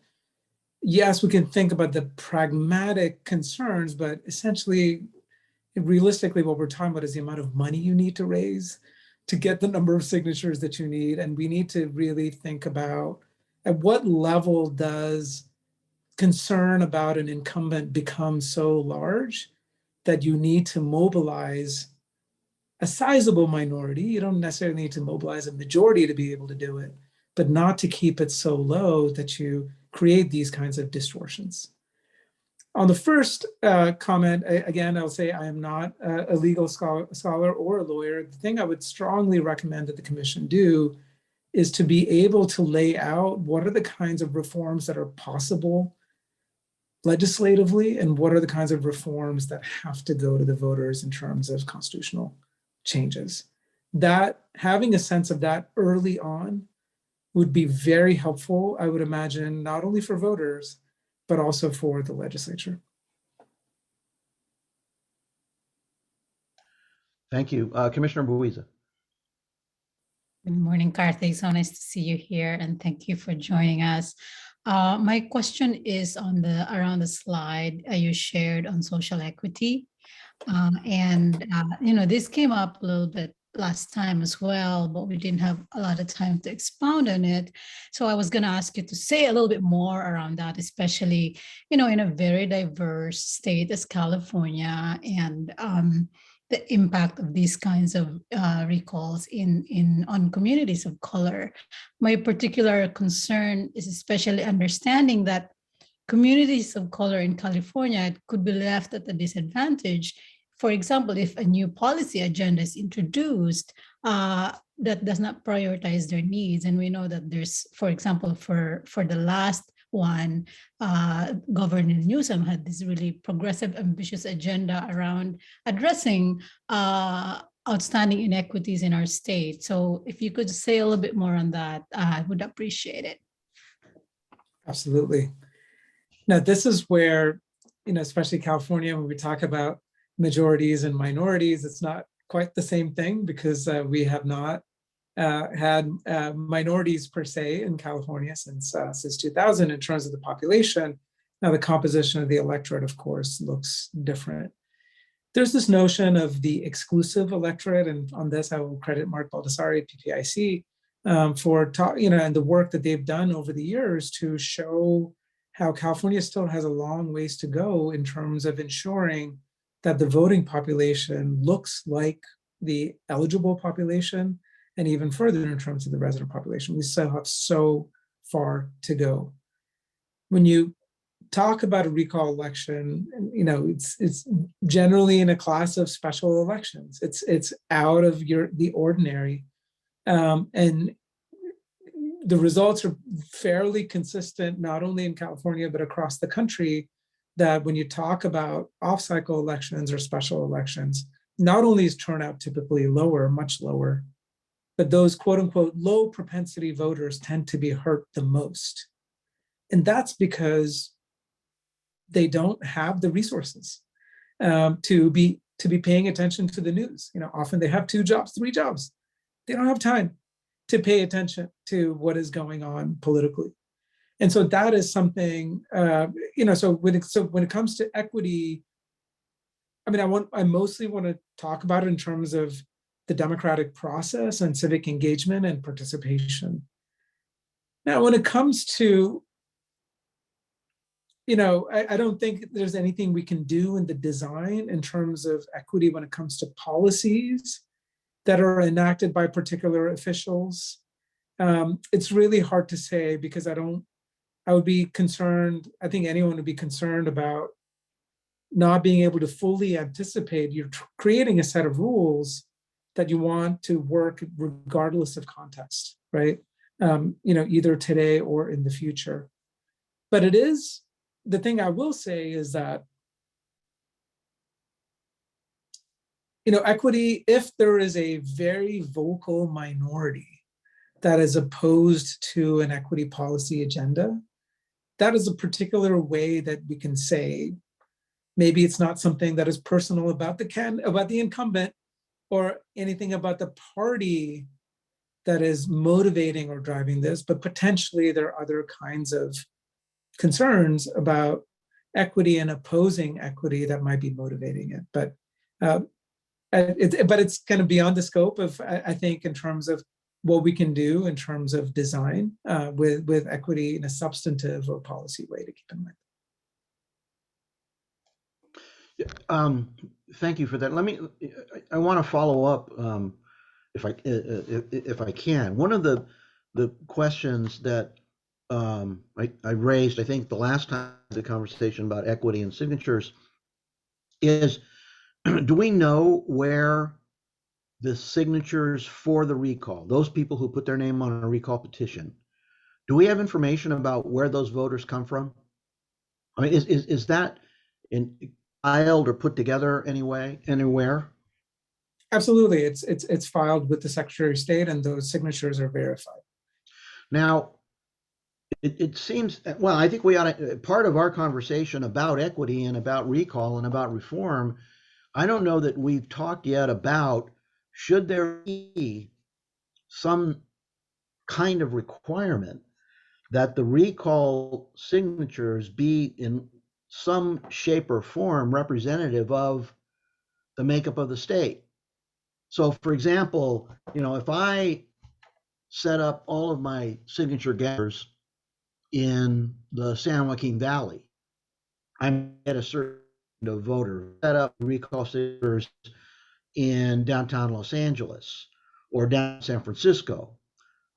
yes, we can think about the pragmatic concerns, but essentially, realistically, what we're talking about is the amount of money you need to raise to get the number of signatures that you need. And we need to really think about at what level does concern about an incumbent become so large that you need to mobilize a sizable minority. You don't necessarily need to mobilize a majority to be able to do it, but not to keep it so low that you create these kinds of distortions. On the first comment, again, I'll say I am not a legal scholar or a lawyer. The thing I would strongly recommend that the commission do is to be able to lay out what are the kinds of reforms that are possible legislatively and what are the kinds of reforms that have to go to the voters in terms of constitutional changes. That having a sense of that early on would be very helpful, I would imagine, not only for voters, but also for the legislature. Thank you. Commissioner Buiza. Good morning, Karthick. So nice to see you here, and thank you for joining us. My question is on around the slide you shared on social equity. This came up a little bit last time as well, but we didn't have a lot of time to expound on it. So I was going to ask you to say a little bit more around that, especially, in a very diverse state as California, and the impact of these kinds of recalls on communities of color. My particular concern is especially understanding that communities of color in California could be left at a disadvantage. For example, if a new policy agenda is introduced that does not prioritize their needs, and we know that there's, for example, for the last one, Governor Newsom had this really progressive, ambitious agenda around addressing outstanding inequities in our state. So if you could say a little bit more on that, I would appreciate it. Absolutely. Now, this is where, especially California, when we talk about majorities and minorities, it's not quite the same thing, because we have not had minorities per se in California since 2000 in terms of the population. Now, the composition of the electorate, of course, looks different. There's this notion of the exclusive electorate, and on this I will credit Mark Baldessari at PPIC for and the work that they've done over the years to show how California still has a long ways to go in terms of ensuring that the voting population looks like the eligible population, and even further in terms of the resident population. We still have so far to go. When you talk about a recall election, it's generally in a class of special elections. It's out of the ordinary, and the results are fairly consistent, not only in California, but across the country, that when you talk about off-cycle elections or special elections, not only is turnout typically lower, much lower, but those quote unquote low propensity voters tend to be hurt the most. And that's because they don't have the resources to be paying attention to the news. Often they have 2 jobs, 3 jobs. They don't have time to pay attention to what is going on politically. And so that is something, so when it comes to equity, I mostly want to talk about it in terms of the democratic process and civic engagement and participation. Now, when it comes to, I don't think there's anything we can do in the design in terms of equity when it comes to policies that are enacted by particular officials. It's really hard to say, because I would be concerned, I think anyone would be concerned about not being able to fully anticipate. You're creating a set of rules that you want to work regardless of context, right? Either today or in the future. But the thing I will say is that, equity, if there is a very vocal minority that is opposed to an equity policy agenda, that is a particular way that we can say, maybe it's not something that is personal about the incumbent or anything about the party that is motivating or driving this, but potentially there are other kinds of concerns about equity and opposing equity that might be motivating it. But it's kind of beyond the scope of, I think, in terms of what we can do in terms of design with equity in a substantive or policy way to keep in mind. Thank you for that. I want to follow up if I can. One of the questions that I raised, I think the last time the conversation about equity and signatures is, do we know where the signatures for the recall, those people who put their name on a recall petition, do we have information about where those voters come from? Is that filed or put together anywhere? Absolutely, it's filed with the Secretary of State, and those signatures are verified. Now, it seems, well, I think we ought to, part of our conversation about equity and about recall and about reform, I don't know that we've talked yet about, should there be some kind of requirement that the recall signatures be in some shape or form representative of the makeup of the state? So for example, if I set up all of my signature gatherers in the San Joaquin Valley, I'm at a certain voter. Set up recall signatures in downtown Los Angeles or down San Francisco,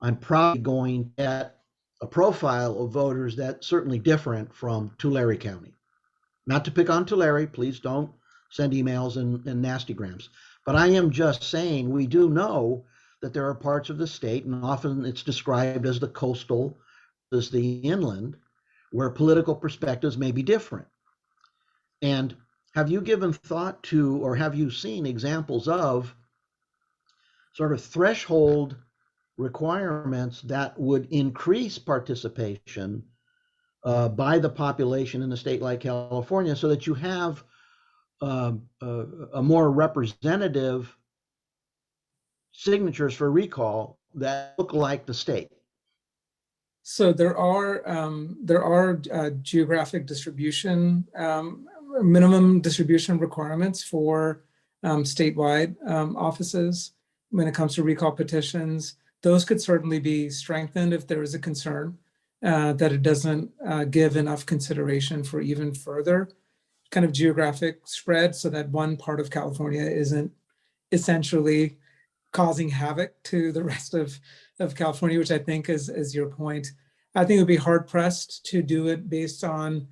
I'm probably going to get a profile of voters that's certainly different from Tulare County. Not to pick on Tulare, please don't send emails and nastygrams. But I am just saying we do know that there are parts of the state, and often it's described as the coastal, as the inland, where political perspectives may be different. And have you given thought to, or have you seen examples of sort of threshold requirements that would increase participation by the population in a state like California so that you have a more representative signatures for recall that look like the state? So there are geographic distribution, minimum distribution requirements for statewide offices when it comes to recall petitions. Those could certainly be strengthened if there is a concern that it doesn't give enough consideration for even further kind of geographic spread, so that one part of California isn't essentially causing havoc to the rest of California, which I think is your point. I think it would be hard pressed to do it based on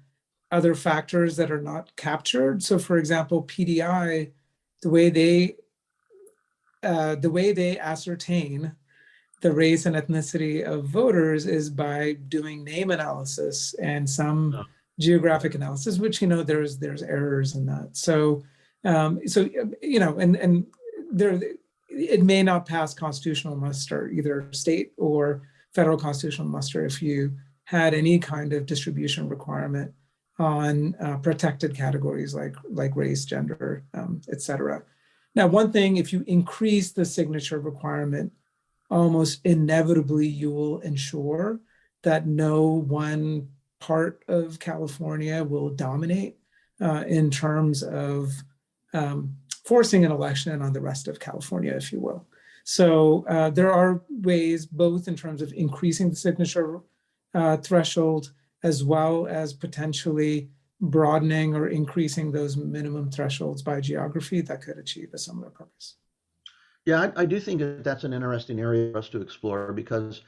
other factors that are not captured. So for example, PDI, the way they ascertain the race and ethnicity of voters is by doing name analysis and some geographic analysis, which, there's errors in that. So, and there, it may not pass constitutional muster, either state or federal constitutional muster, if you had any kind of distribution requirement on protected categories like race, gender, et cetera. Now, one thing, if you increase the signature requirement, almost inevitably you will ensure that no one part of California will dominate in terms of forcing an election on the rest of California, if you will. So there are ways, both in terms of increasing the signature threshold, as well as potentially broadening or increasing those minimum thresholds by geography, that could achieve a similar purpose. Yeah, I do think that that's an interesting area for us to explore because,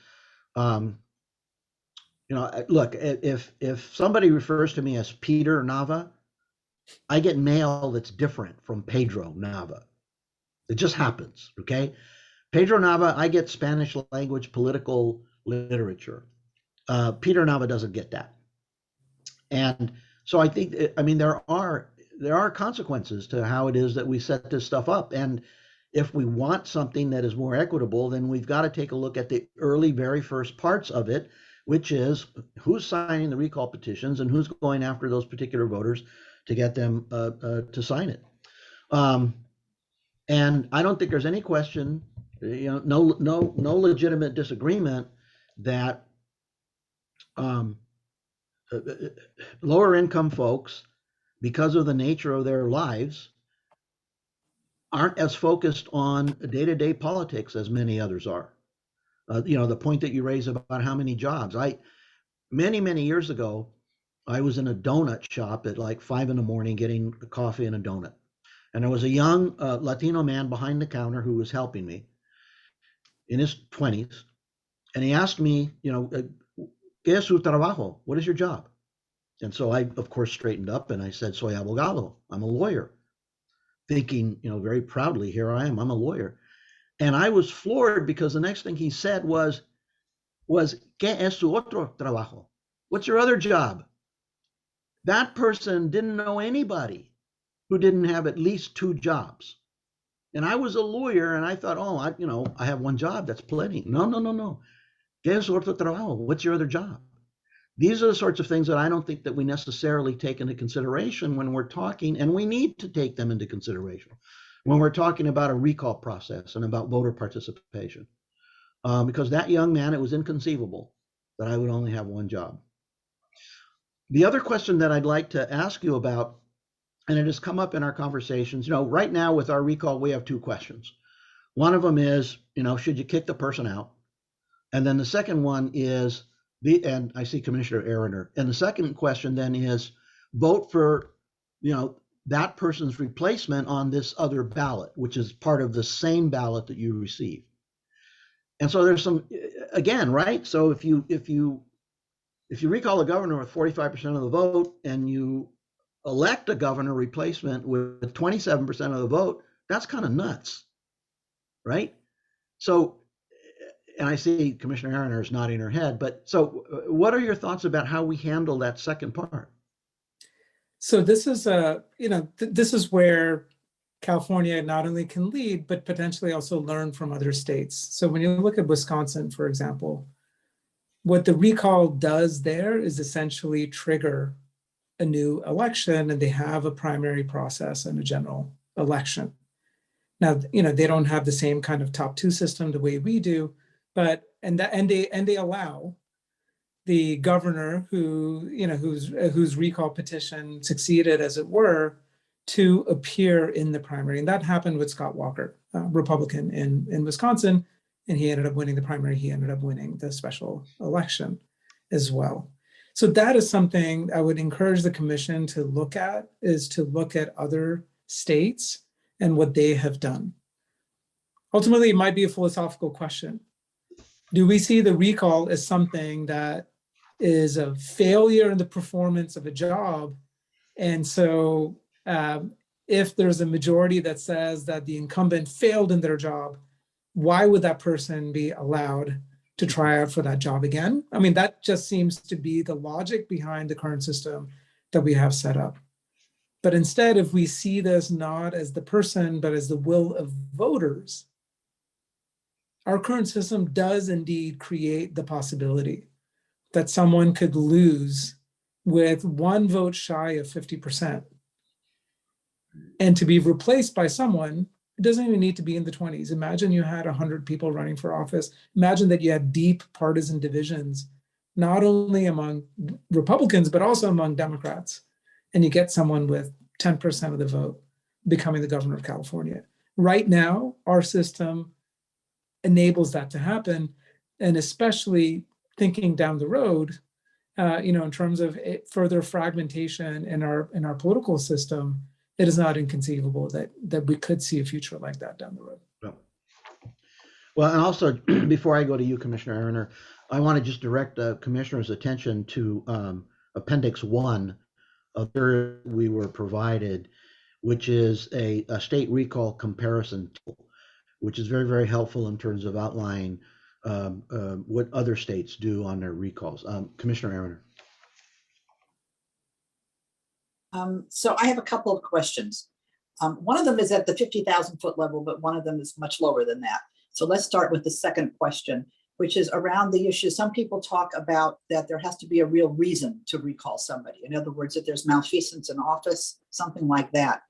look, if somebody refers to me as Peter Nava, I get mail that's different from Pedro Nava. It just happens, okay? Pedro Nava, I get Spanish language political literature. Peter Nava doesn't get that. And so I think, there are consequences to how it is that we set this stuff up. And if we want something that is more equitable, then we've got to take a look at the early, very first parts of it, which is who's signing the recall petitions and who's going after those particular voters to get them to sign it. And I don't think there's any question, no legitimate disagreement that lower income folks, because of the nature of their lives, aren't as focused on day-to-day politics as many others are. The point that you raise about how many jobs. Many years ago, I was in a donut shop at like 5 a.m. getting a coffee and a donut. And there was a young Latino man behind the counter who was helping me in his 20s. And he asked me, ¿qué es su trabajo? What is your job? And so I, of course, straightened up and I said, soy abogado. I'm a lawyer. Thinking, very proudly, here I am, I'm a lawyer. And I was floored because the next thing he said was ¿qué es su otro trabajo? What's your other job? That person didn't know anybody who didn't have at least 2 jobs. And I was a lawyer and I thought, I have one job, that's plenty. No. ¿Qué es su otro trabajo? What's your other job? These are the sorts of things that I don't think that we necessarily take into consideration when we're talking, and we need to take them into consideration when we're talking about a recall process and about voter participation. Because that young man, it was inconceivable that I would only have one job. The other question that I'd like to ask you about, and it has come up in our conversations, right now with our recall, we have 2 questions. One of them is, should you kick the person out? And then the second one is, and I see Commissioner Eriner. And the second question then is, vote for, that person's replacement on this other ballot, which is part of the same ballot that you receive. And so there's some, again, right? So if you recall a governor with 45% of the vote and you elect a governor replacement with 27% of the vote, that's kind of nuts, right? So, and I see Commissioner Eriner is nodding her head, but so what are your thoughts about how we handle that second part? So this is this is where California not only can lead, but potentially also learn from other states. So when you look at Wisconsin, for example, what the recall does there is essentially trigger a new election, and they have a primary process and a general election. Now, they don't have the same kind of top two system the way we do, but they allow the governor whose recall petition succeeded, as it were, to appear in the primary. And that happened with Scott Walker, Republican in Wisconsin, and he ended up winning the primary. He ended up winning the special election as well. So that is something I would encourage the commission to look at, is to look at other states and what they have done. Ultimately, it might be a philosophical question. Do we see the recall as something that is a failure in the performance of a job? And so if there's a majority that says that the incumbent failed in their job, why would that person be allowed to try out for that job again? I mean, that just seems to be the logic behind the current system that we have set up. But instead, if we see this not as the person, but as the will of voters, our current system does indeed create the possibility that someone could lose with one vote shy of 50%. And to be replaced by someone, it doesn't even need to be in the 20s. Imagine you had 100 people running for office. Imagine that you had deep partisan divisions, not only among Republicans, but also among Democrats. And you get someone with 10% of the vote becoming the governor of California. Right now, our system enables that to happen. And especially thinking down the road, in terms of further fragmentation in our political system, it is not inconceivable that we could see a future like that down the road. Well, and also, before I go to you, Commissioner Eriner, I want to just direct the commissioner's attention to Appendix 1 of the we were provided, which is a state recall comparison tool, which is very, very helpful in terms of outlining what other states do on their recalls. Commissioner Eriner. So I have a couple of questions. One of them is at the 50,000 foot level, but one of them is much lower than that. So let's start with the second question, which is around the issue. Some people talk about that there has to be a real reason to recall somebody. In other words, if there's malfeasance in office, something like that.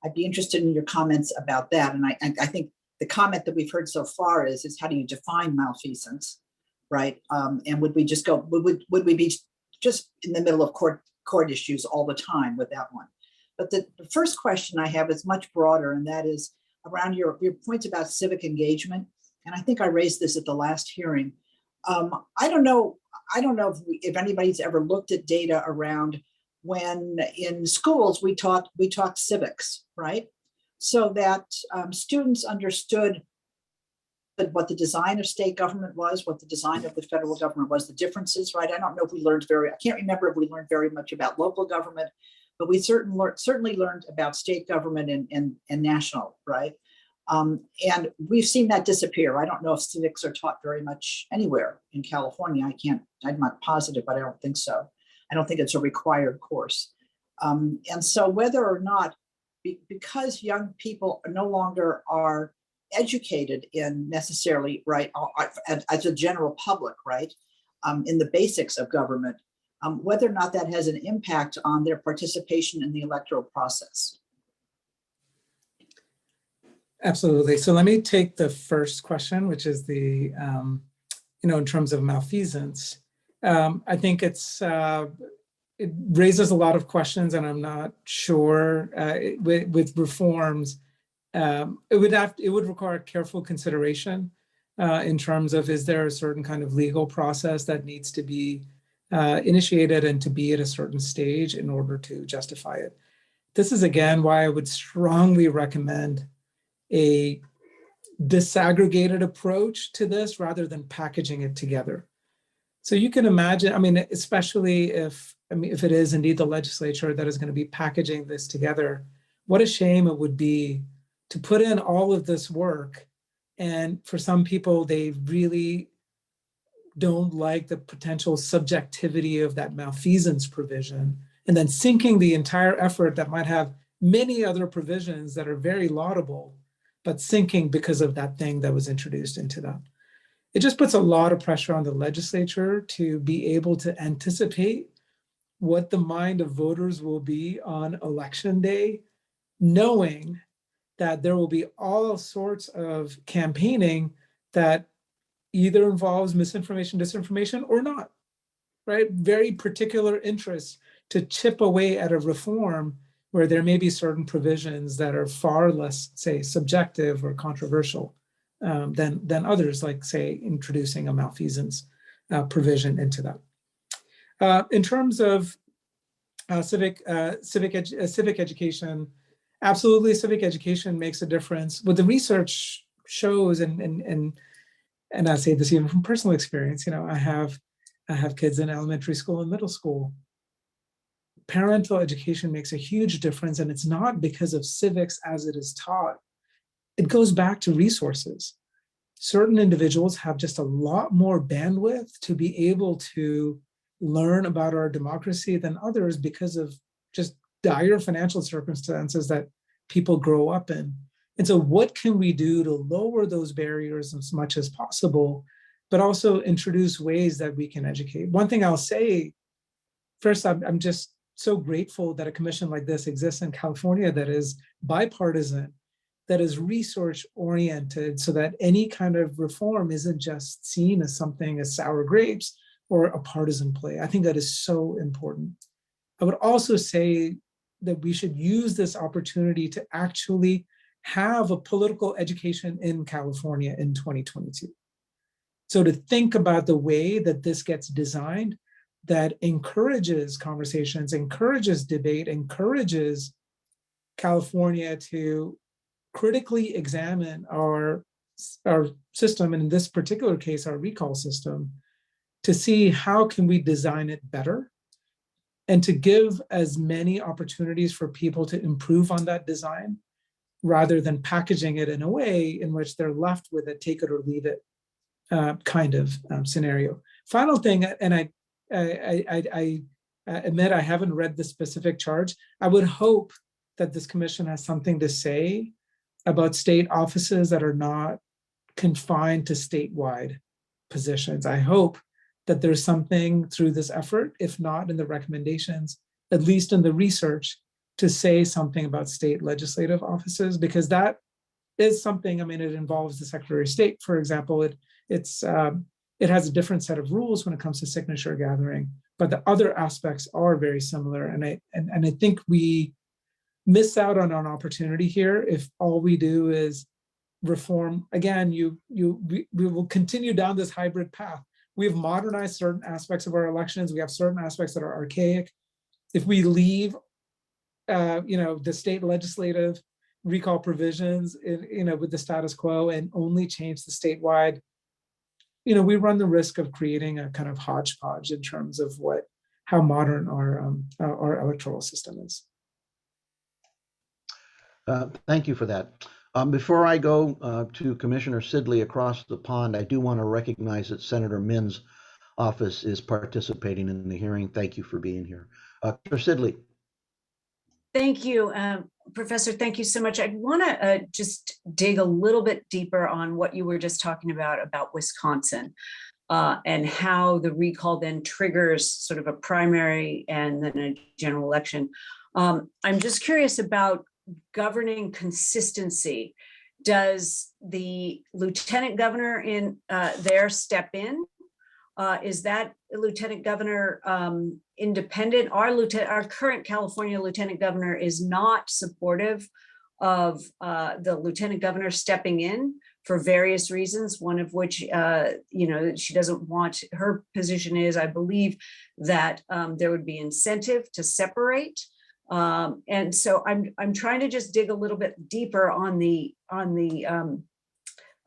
I'd be interested in your comments about that. And I think the comment that we've heard so far is how do you define malfeasance, right? And would we just go, would we be just in the middle of court issues all the time with that one? But the first question I have is much broader, and that is around your points about civic engagement. And I think I raised this at the last hearing. I don't know if anybody's ever looked at data around when in schools we taught civics, right? So that students understood what the design of state government was, what the design of the federal government was, the differences, right? I don't know if we learned I can't remember if we learned very much about local government, but we certainly learned about state government and national, right? And we've seen that disappear. I don't know if civics are taught very much anywhere in California. I'm not positive, but I don't think so. I don't think it's a required course. And so whether or not, because young people no longer are educated in necessarily, right, as a general public, right, in the basics of government, whether or not that has an impact on their participation in the electoral process. Absolutely. So let me take the first question, which is the, in terms of malfeasance. I think it raises a lot of questions, and I'm not sure with reforms it would require careful consideration in terms of, is there a certain kind of legal process that needs to be initiated and to be at a certain stage in order to justify it. This is again why I would strongly recommend a disaggregated approach to this rather than packaging it together. So you can imagine, I mean, especially if it is indeed the legislature that is going to be packaging this together, what a shame it would be to put in all of this work. And for some people, they really don't like the potential subjectivity of that malfeasance provision, and then sinking the entire effort that might have many other provisions that are very laudable, but sinking because of that thing that was introduced into that. It just puts a lot of pressure on the legislature to be able to anticipate what the mind of voters will be on election day, knowing that there will be all sorts of campaigning that either involves misinformation, disinformation, or not, right? Very particular interests to chip away at a reform where there may be certain provisions that are far less, say, subjective or controversial than others, like, say, introducing a malfeasance provision into that. In terms of civic education, absolutely, civic education makes a difference. What the research shows, and I say this even from personal experience, I have kids in elementary school and middle school. Parental education makes a huge difference, and it's not because of civics as it is taught. It goes back to resources. Certain individuals have just a lot more bandwidth to be able to learn about our democracy than others because of just dire financial circumstances that people grow up in. And so what can we do to lower those barriers as much as possible, but also introduce ways that we can educate? One thing I'll say, first, I'm just so grateful that a commission like this exists in California that is bipartisan, that is research oriented, so that any kind of reform isn't just seen as something as sour grapes or a partisan play. I think that is so important. I would also say that we should use this opportunity to actually have a political education in California in 2022. So to think about the way that this gets designed that encourages conversations, encourages debate, encourages California to critically examine our system, and in this particular case, our recall system, to see how can we design it better, and to give as many opportunities for people to improve on that design, rather than packaging it in a way in which they're left with a take it or leave it kind of scenario. Final thing, and I admit I haven't read the specific charge. I would hope that this commission has something to say about state offices that are not confined to statewide positions. I hope that there's something through this effort, if not in the recommendations, at least in the research, to say something about state legislative offices, because that is something, it involves the Secretary of State, for example. It has a different set of rules when it comes to signature gathering, but the other aspects are very similar. And I think we miss out on an opportunity here if all we do is reform. Again, we will continue down this hybrid path. We've modernized certain aspects of our elections. We have certain aspects that are archaic. If we leave the state legislative recall provisions, with the status quo and only change the statewide, we run the risk of creating a kind of hodgepodge in terms of how modern our electoral system is. Thank you for that. Before I go to Commissioner Sidley across the pond, I do want to recognize that Senator Min's office is participating in the hearing. Thank you for being here. Commissioner Sidley. Thank you, Professor. Thank you so much. I want to just dig a little bit deeper on what you were just talking about Wisconsin, and how the recall then triggers sort of a primary and then a general election. I'm just curious about governing consistency. Does the lieutenant governor in there step in? Is that lieutenant governor independent? Our current California lieutenant governor is not supportive of the lieutenant governor stepping in for various reasons, one of which, she doesn't want, her position is, I believe, that there would be incentive to separate. And so I'm trying to just dig a little bit deeper on the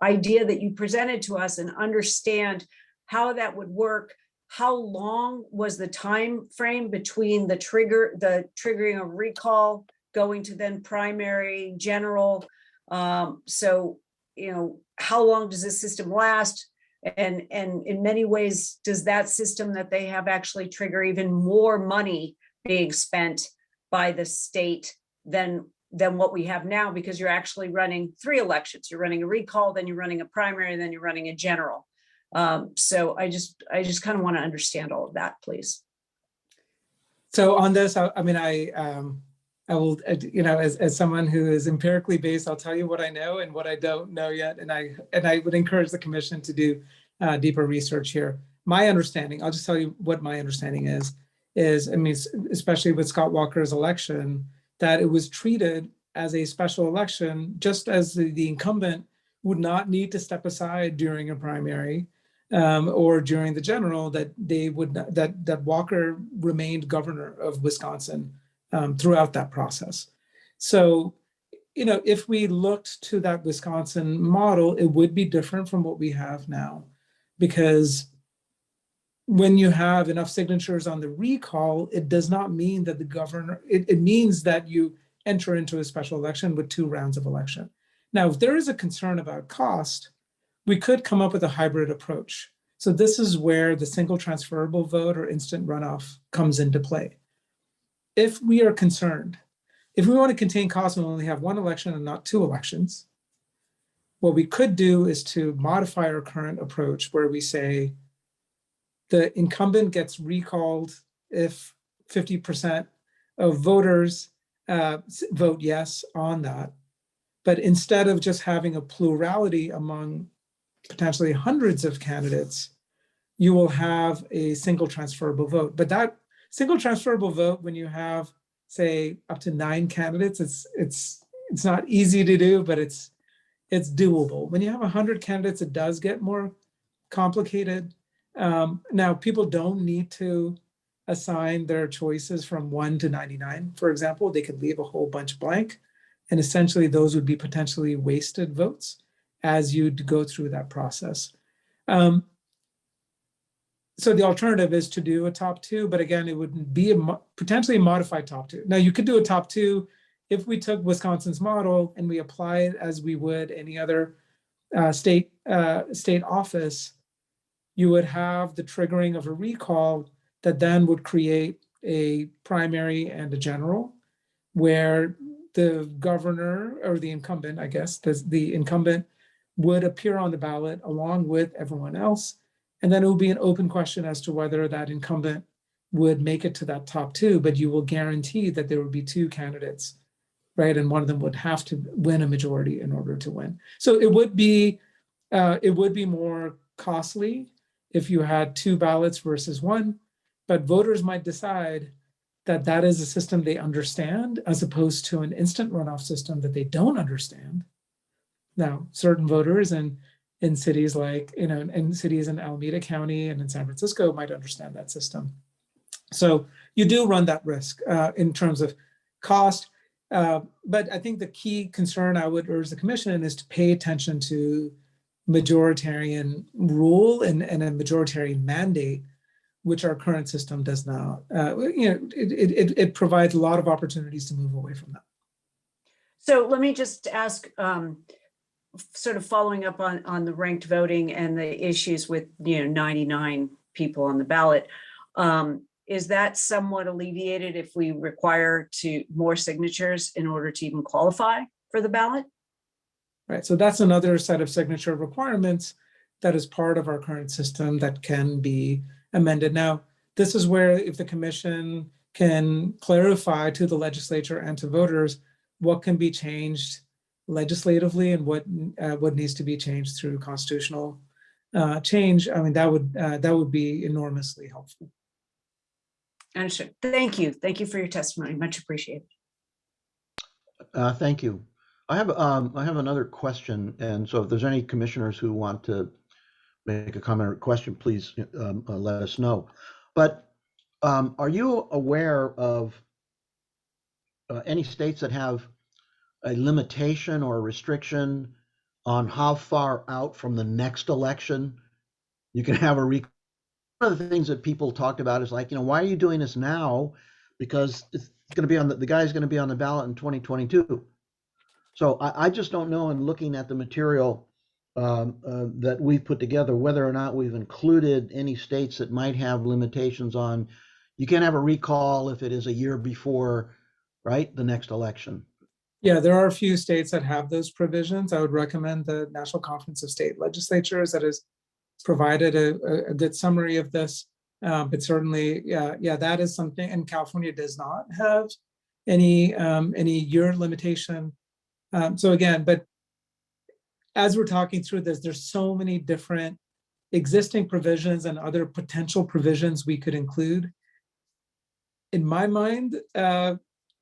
idea that you presented to us and understand how that would work. How long was the time frame between the triggering of recall going to then primary, general? So, how long does this system last? And in many ways, does that system that they have actually trigger even more money being spent by the state than what we have now? Because you're actually running 3 elections. You're running a recall, then you're running a primary, and then you're running a general. So I just kind of want to understand all of that, please. So on this, I will, as someone who is empirically based, I'll tell you what I know and what I don't know yet. And I would encourage the commission to do deeper research here. My understanding, I'll just tell you what my understanding is, especially with Scott Walker's election, that it was treated as a special election, just as the incumbent would not need to step aside during a primary or during the general, that Walker remained governor of Wisconsin throughout that process. So, if we looked to that Wisconsin model, it would be different from what we have now, because when you have enough signatures on the recall, it does not mean that the governor, it means that you enter into a special election with 2 rounds of election. Now, if there is a concern about cost, we could come up with a hybrid approach. So this is where the single transferable vote or instant runoff comes into play. If we are concerned, if we want to contain costs and only have 1 election and not 2 elections, what we could do is to modify our current approach where we say the incumbent gets recalled if 50% of voters vote yes on that. But instead of just having a plurality among potentially hundreds of candidates, you will have a single transferable vote. But that single transferable vote, when you have, say, up to 9 candidates, it's not easy to do, but it's doable. When you have 100 candidates, it does get more complicated. Now, people don't need to assign their choices from 1 to 99. For example, they could leave a whole bunch blank, and essentially those would be potentially wasted votes as you'd go through that process. So the alternative is to do a top 2, but again, it would be potentially a modified top 2. Now, you could do a top 2 if we took Wisconsin's model and we apply it as we would any other state office. You would have the triggering of a recall that then would create a primary and a general, where the governor or the incumbent, I guess, the incumbent would appear on the ballot along with everyone else. And then it would be an open question as to whether that incumbent would make it to that top 2, but you will guarantee that there would be 2 candidates, right? And one of them would have to win a majority in order to win. So it would be more costly if you had 2 ballots versus 1, but voters might decide that that is a system they understand as opposed to an instant runoff system that they don't understand. Now, certain voters in cities like, in cities in Alameda County and in San Francisco might understand that system. So you do run that risk in terms of cost. But I think the key concern I would urge the commission is to pay attention to majoritarian rule and a majoritarian mandate, which our current system does not. It provides a lot of opportunities to move away from that. So let me just ask, sort of following up on the ranked voting and the issues with 99 people on the ballot. Is that somewhat alleviated if we require more signatures in order to even qualify for the ballot? Right, so that's another set of signature requirements that is part of our current system that can be amended. Now, this is where if the commission can clarify to the legislature and to voters what can be changed legislatively and what needs to be changed through constitutional change, that would be enormously helpful. Understood. Thank you. Thank you for your testimony. Much appreciated. Thank you. I have another question, and so if there's any commissioners who want to make a comment or question, please let us know. But are you aware of any states that have a limitation or a restriction on how far out from the next election you can have a recall? One of the things that people talked about is like, why are you doing this now? Because it's going to be on the guy's going to be on the ballot in 2022. So I just don't know, in looking at the material that we've put together, whether or not we've included any states that might have limitations on, you can't have a recall if it is a year before, right, the next election. Yeah, there are a few states that have those provisions. I would recommend the National Conference of State Legislatures that has provided a good summary of this. But certainly, yeah, that is something, and California does not have any year limitation. So again, but as we're talking through this, there's so many different existing provisions and other potential provisions we could include. In my mind,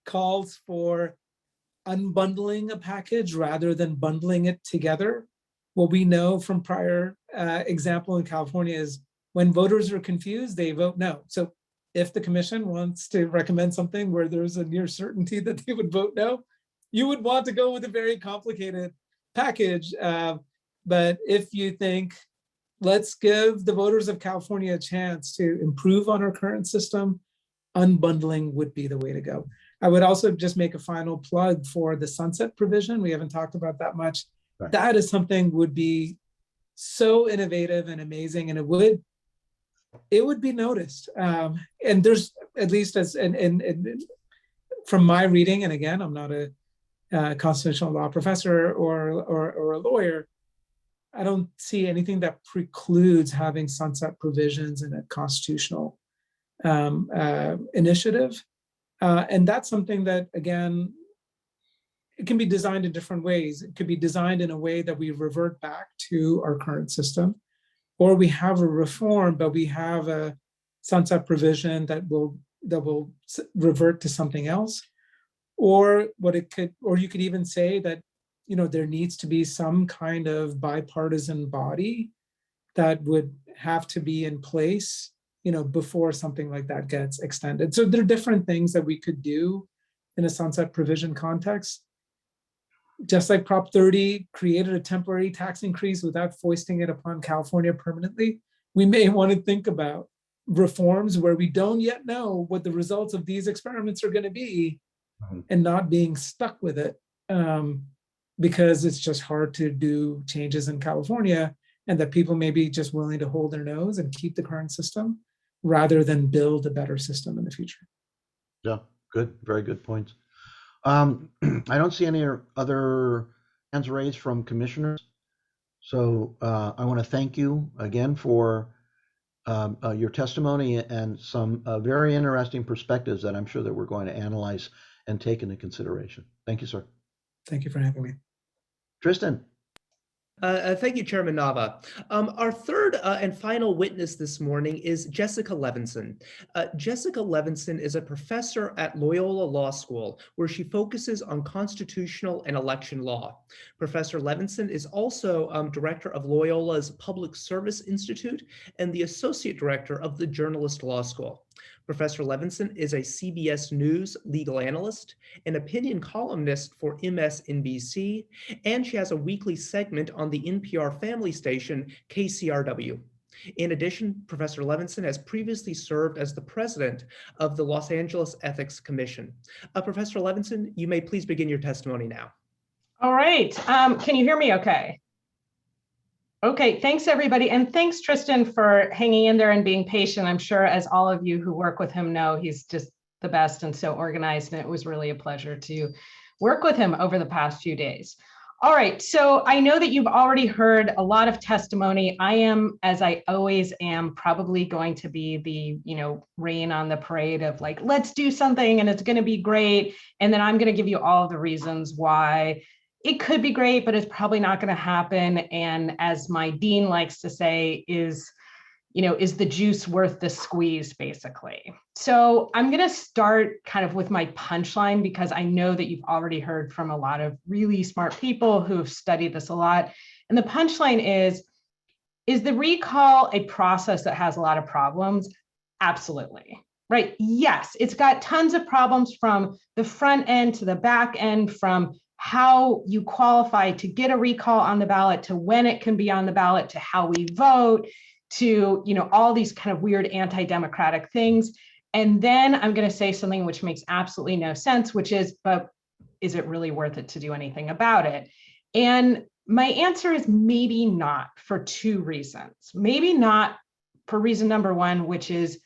calls for unbundling a package rather than bundling it together. What we know from prior example in California is when voters are confused, they vote no. So if the commission wants to recommend something where there's a near certainty that they would vote no, you would want to go with a very complicated package. But if you think, let's give the voters of California a chance to improve on our current system, unbundling would be the way to go. I would also just make a final plug for the sunset provision. We haven't talked about that much. Right. That is something would be so innovative and amazing, and it would be noticed. And there's, at least as and from my reading, and again, I'm not a constitutional law professor or a lawyer, I don't see anything that precludes having sunset provisions in a constitutional initiative. And that's something that, again, it can be designed in different ways. It could be designed in a way that we revert back to our current system, or we have a reform, but we have a sunset provision that will revert to something else. Or you could even say that, there needs to be some kind of bipartisan body that would have to be in place, before something like that gets extended. So there are different things that we could do in a sunset provision context. Just like Prop 30 created a temporary tax increase without foisting it upon California permanently, we may want to think about reforms where we don't yet know what the results of these experiments are going to be, and not being stuck with it, because it's just hard to do changes in California, and that people may be just willing to hold their nose and keep the current system rather than build a better system in the future. Yeah, good, very good points. I don't see any other hands raised from commissioners. So I want to thank you again for your testimony and some very interesting perspectives that I'm sure that we're going to analyze and take into consideration. Thank you, sir. Thank you for having me. Tristan. Thank you, Chairman Nava. Our third and final witness this morning is Jessica Levinson. Jessica Levinson is a professor at Loyola Law School, where she focuses on constitutional and election law. Professor Levinson is also director of Loyola's Public Service Institute and the associate director of the Journalist Law School. Professor Levinson is a CBS News legal analyst, an opinion columnist for MSNBC, and she has a weekly segment on the NPR family station, KCRW. In addition, Professor Levinson has previously served as the president of the Los Angeles Ethics Commission. Professor Levinson, you may please begin your testimony now. All right. Can you hear me okay? Okay, thanks everybody. And thanks Tristan for hanging in there and being patient. I'm sure as all of you who work with him know, he's just the best and so organized, and it was really a pleasure to work with him over the past few days. All right, so I know that you've already heard a lot of testimony. I am, as I always am, probably going to be the, rain on the parade of like, let's do something and it's gonna be great. And then I'm gonna give you all of the reasons why it could be great, but it's probably not going to happen. And as my dean likes to say, is is the juice worth the squeeze, basically? So I'm going to start kind of with my punchline, because I know that you've already heard from a lot of really smart people who have studied this a lot. And the punchline is the recall a process that has a lot of problems? Absolutely. Right? Yes, it's got tons of problems from the front end to the back end, from how you qualify to get a recall on the ballot, to when it can be on the ballot, to how we vote, to all these kind of weird anti-democratic things. And then I'm going to say something which makes absolutely no sense, which is, but is it really worth it to do anything about it? And my answer is maybe not, for two reasons. Maybe not for reason number one, which is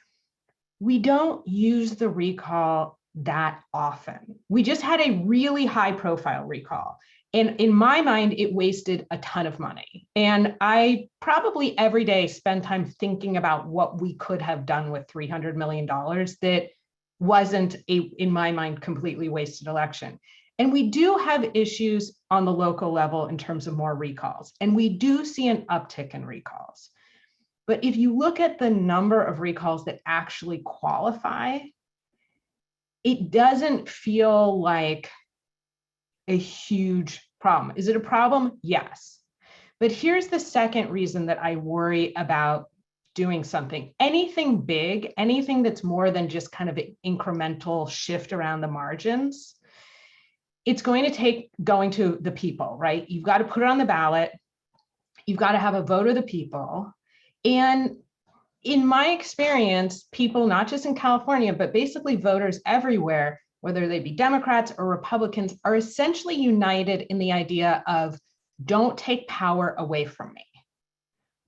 we don't use the recall that often. We just had a really high profile recall. And in my mind, it wasted a ton of money. And I probably every day spend time thinking about what we could have done with $300 million that wasn't, in my mind, completely wasted election. And we do have issues on the local level in terms of more recalls. And we do see an uptick in recalls. But if you look at the number of recalls that actually qualify, it doesn't feel like a huge problem. Is it a problem? Yes. But here's the second reason that I worry about doing something. Anything big, anything that's more than just kind of an incremental shift around the margins, it's going to take going to the people, right? You've got to put it on the ballot. You've got to have a vote of the people. And in my experience, people, not just in California, but basically voters everywhere, whether they be Democrats or Republicans, are essentially united in the idea of don't take power away from me,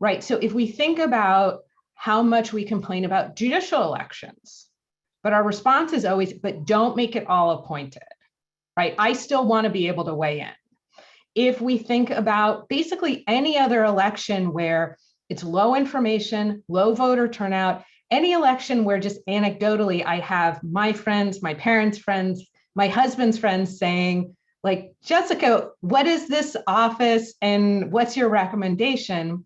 right? So if we think about how much we complain about judicial elections, but our response is always, but don't make it all appointed, right? I still want to be able to weigh in. If we think about basically any other election where it's low information, low voter turnout, any election where just anecdotally I have my friends, my parents' friends, my husband's friends saying, like, Jessica, what is this office and what's your recommendation?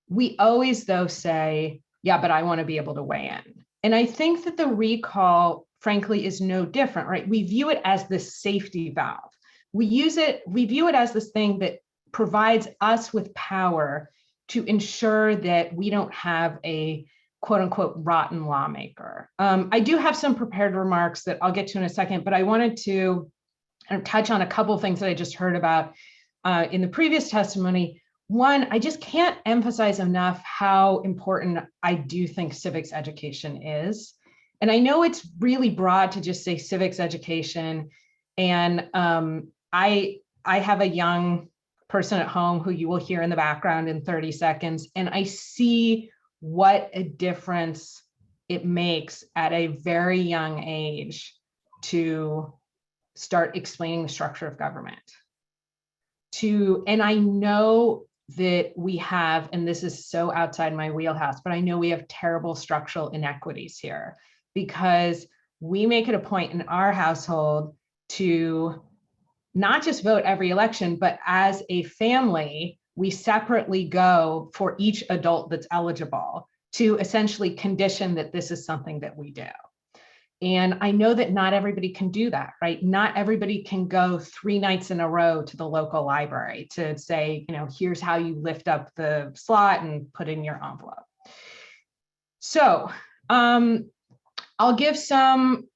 We always, though, say, yeah, but I want to be able to weigh in. And I think that the recall, frankly, is no different, right? We view it as this safety valve. We view it as this thing that provides us with power to ensure that we don't have a quote unquote rotten lawmaker. I do have some prepared remarks that I'll get to in a second, but I wanted to touch on a couple of things that I just heard about in the previous testimony. One, I just can't emphasize enough how important I do think civics education is. And I know it's really broad to just say civics education. And I have a young person at home who you will hear in the background in 30 seconds. And I see what a difference it makes at a very young age to start explaining the structure of government. And I know that we have, and this is so outside my wheelhouse, but I know we have terrible structural inequities here, because we make it a point in our household to not just vote every election, but as a family, we separately go for each adult that's eligible to essentially condition that this is something that we do. And I know that not everybody can do that, right? Not everybody can go 3 nights in a row to the local library to say, here's how you lift up the slot and put in your envelope. So I'll give some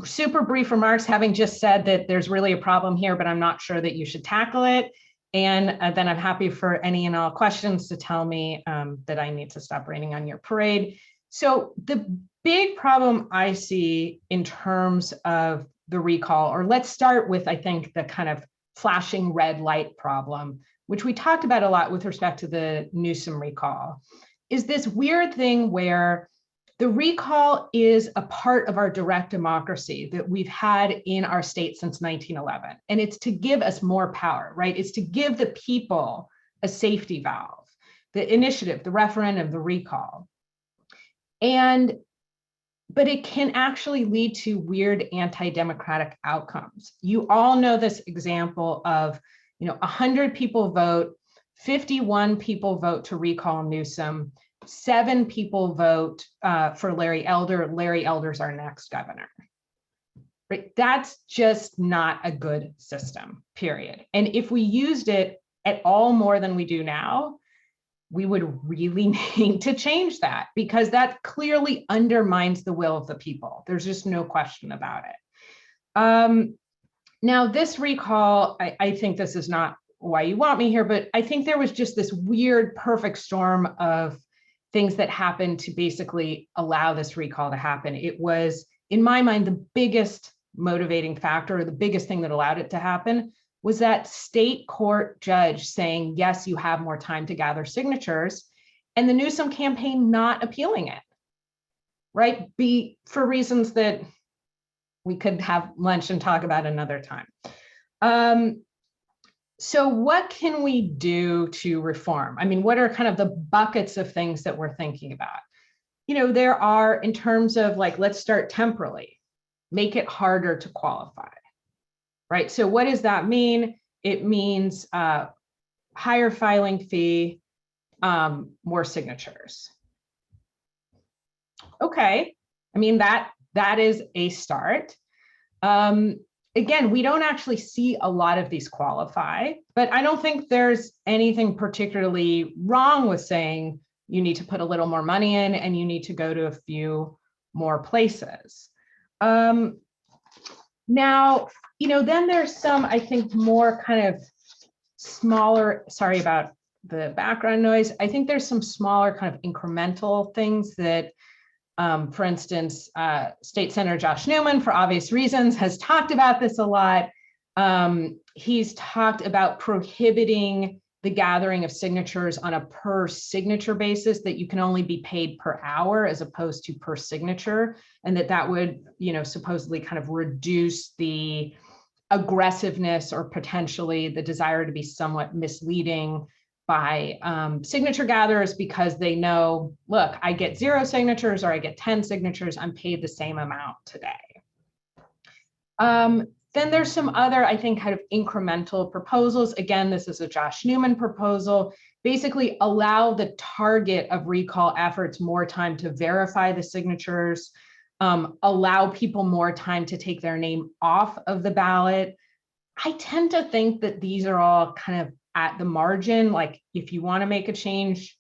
super brief remarks, having just said that there's really a problem here, but I'm not sure that you should tackle it. And then I'm happy for any and all questions to tell me that I need to stop raining on your parade. So the big problem I see in terms of the recall, or let's start with, I think, the kind of flashing red light problem, which we talked about a lot with respect to the Newsom recall, is this weird thing where the recall is a part of our direct democracy that we've had in our state since 1911. And it's to give us more power, right? It's to give the people a safety valve, the initiative, the referendum, the recall. But it can actually lead to weird anti-democratic outcomes. You all know this example of, 100 people vote, 51 people vote to recall Newsom. 7 people vote for Larry Elder. Larry Elder's our next governor. Right? That's just not a good system, period. And if we used it at all more than we do now, we would really need to change that, because that clearly undermines the will of the people. There's just no question about it. Now, this recall, I think this is not why you want me here, but I think there was just this weird perfect storm of things that happened to basically allow this recall to happen. It was, in my mind, the biggest motivating factor, or the biggest thing that allowed it to happen, was that state court judge saying, yes, you have more time to gather signatures, and the Newsom campaign not appealing it, right? For reasons that we could have lunch and talk about another time. So what can we do to reform? I mean, what are kind of the buckets of things that we're thinking about? You know, there are, in terms of like, let's start temporally, make it harder to qualify, right? So what does that mean? It means higher filing fee, more signatures. Okay, I mean, that is a start. Again, we don't actually see a lot of these qualify, but I don't think there's anything particularly wrong with saying you need to put a little more money in and you need to go to a few more places. Now, you know, then there's some, I think, more kind of smaller, sorry about the background noise. I think there's some smaller kind of incremental things that, for instance, State Senator Josh Newman, for obvious reasons, has talked about this a lot. He's talked about prohibiting the gathering of signatures on a per signature basis, that you can only be paid per hour as opposed to per signature, and that would, you know, supposedly kind of reduce the aggressiveness or potentially the desire to be somewhat misleading by signature gatherers, because they know, look, I get 0 signatures or I get 10 signatures, I'm paid the same amount today. Then there's some other, I think, kind of incremental proposals. Again, this is a Josh Newman proposal. Basically allow the target of recall efforts more time to verify the signatures, allow people more time to take their name off of the ballot. I tend to think that these are all kind of at the margin. Like, if you want to make a change,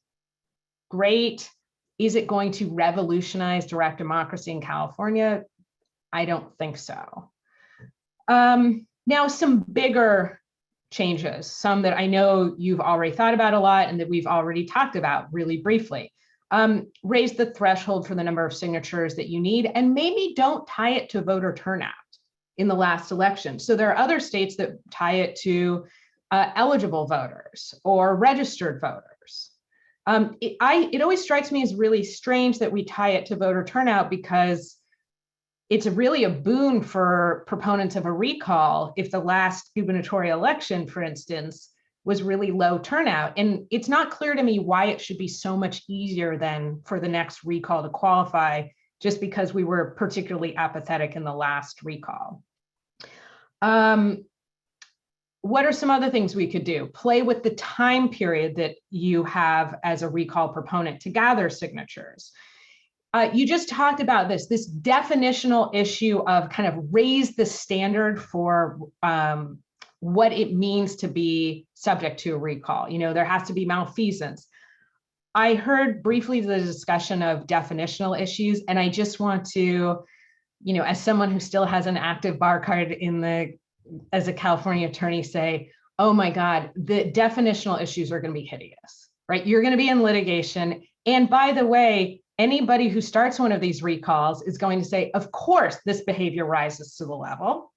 great. Is it going to revolutionize direct democracy in California? I don't think so. Now, some bigger changes, some that I know you've already thought about a lot and that we've already talked about really briefly. Raise the threshold for the number of signatures that you need, and maybe don't tie it to voter turnout in the last election. So there are other states that tie it to eligible voters or registered voters. It always strikes me as really strange that we tie it to voter turnout, because it's really a boon for proponents of a recall if the last gubernatorial election, for instance, was really low turnout. And it's not clear to me why it should be so much easier than for the next recall to qualify, just because we were particularly apathetic in the last recall. What are some other things we could do? Play with the time period that you have as a recall proponent to gather signatures. You just talked about this definitional issue of kind of raise the standard for what it means to be subject to a recall. You know, there has to be malfeasance. I heard briefly the discussion of definitional issues, and I just want to, you know, as someone who still has an active bar card as a California attorney, say, oh my God, the definitional issues are going to be hideous, right? You're going to be in litigation. And by the way, anybody who starts one of these recalls is going to say, of course, this behavior rises to the level.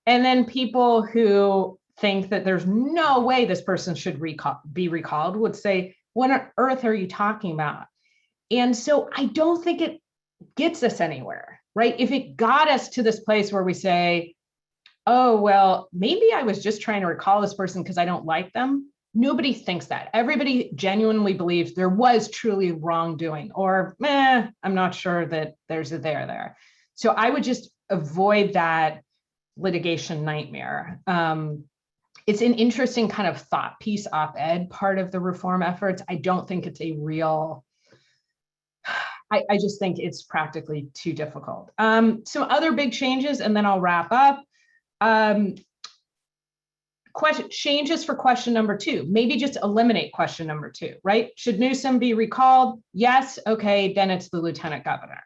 And then people who think that there's no way this person should be recalled would say, what on earth are you talking about? And so I don't think it gets us anywhere, right? If it got us to this place where we say, oh, well, maybe I was just trying to recall this person because I don't like them. Nobody thinks that. Everybody genuinely believes there was truly wrongdoing, or I'm not sure that there's a there. So I would just avoid that litigation nightmare. it's an interesting kind of thought piece op-ed part of the reform efforts. I don't think it's a real, I just think it's practically too difficult. Some other big changes, and then I'll wrap up. Changes for question number 2, maybe just eliminate question number 2, right? Should Newsom be recalled? Yes, okay, then it's the lieutenant governor.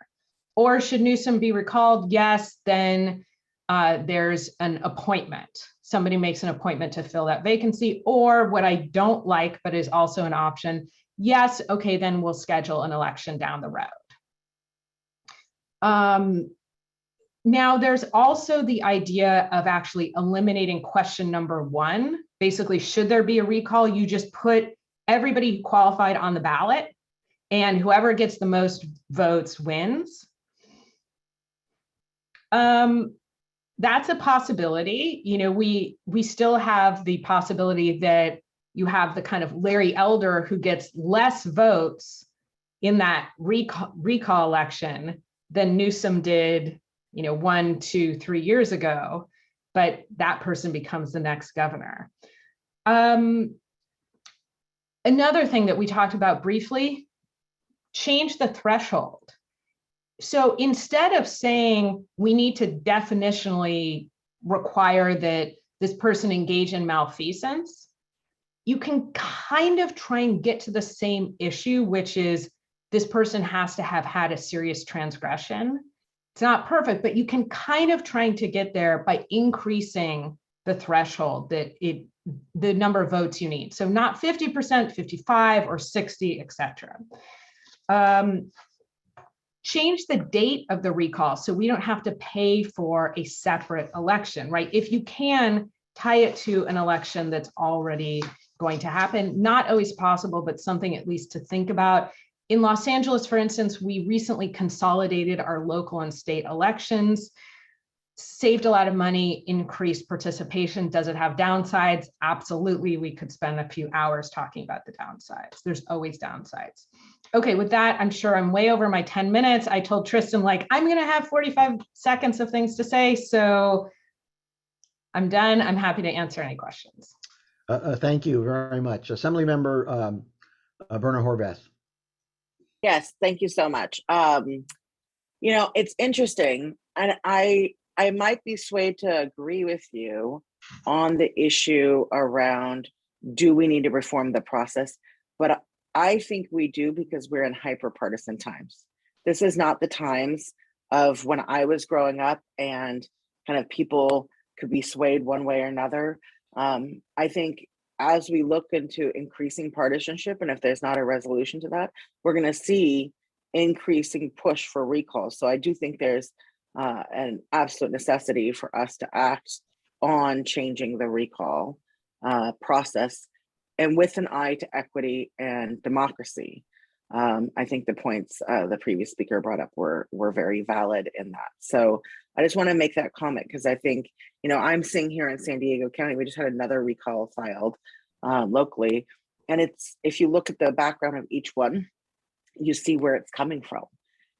Or should Newsom be recalled? Yes, then there's an appointment. Somebody makes an appointment to fill that vacancy. Or what I don't like, but is also an option, yes, okay, then we'll schedule an election down the road. Now, there's also the idea of actually eliminating question number 1. Basically, should there be a recall, you just put everybody who qualified on the ballot, and whoever gets the most votes wins. That's a possibility. You know, we still have the possibility that you have the kind of Larry Elder who gets less votes in that recall election than Newsom did, you know, 1, 2, 3 years ago, but that person becomes the next governor. Another thing that we talked about briefly, change the threshold. So instead of saying we need to definitionally require that this person engage in malfeasance, you can kind of try and get to the same issue, which is this person has to have had a serious transgression. It's not perfect, but you can kind of trying to get there by increasing the threshold, that the number of votes you need. So not 50%, 55 or 60, etc. Change the date of the recall so we don't have to pay for a separate election, right? If you can, tie it to an election that's already going to happen. Not always possible, but something at least to think about. In Los Angeles, for instance, we recently consolidated our local and state elections, saved a lot of money, increased participation. Does it have downsides? Absolutely. We could spend a few hours talking about the downsides. There's always downsides. Okay, with that, I'm sure I'm way over my 10 minutes. I told Tristan, like, I'm going to have 45 seconds of things to say. So I'm done. I'm happy to answer any questions. Thank you very much. Assemblymember Berna Horvath. Yes, thank you so much. You know, it's interesting, and I might be swayed to agree with you on the issue around, do we need to reform the process? But I think we do, because we're in hyper-partisan times. This is not the times of when I was growing up and kind of people could be swayed one way or another. I think as we look into increasing partisanship, and if there's not a resolution to that, we're going to see increasing push for recalls. So I do think there's an absolute necessity for us to act on changing the recall process, and with an eye to equity and democracy. I think the points the previous speaker brought up were very valid in that. So I just want to make that comment, because I think, you know, I'm seeing here in San Diego County, we just had another recall filed locally. And it's, if you look at the background of each one, you see where it's coming from.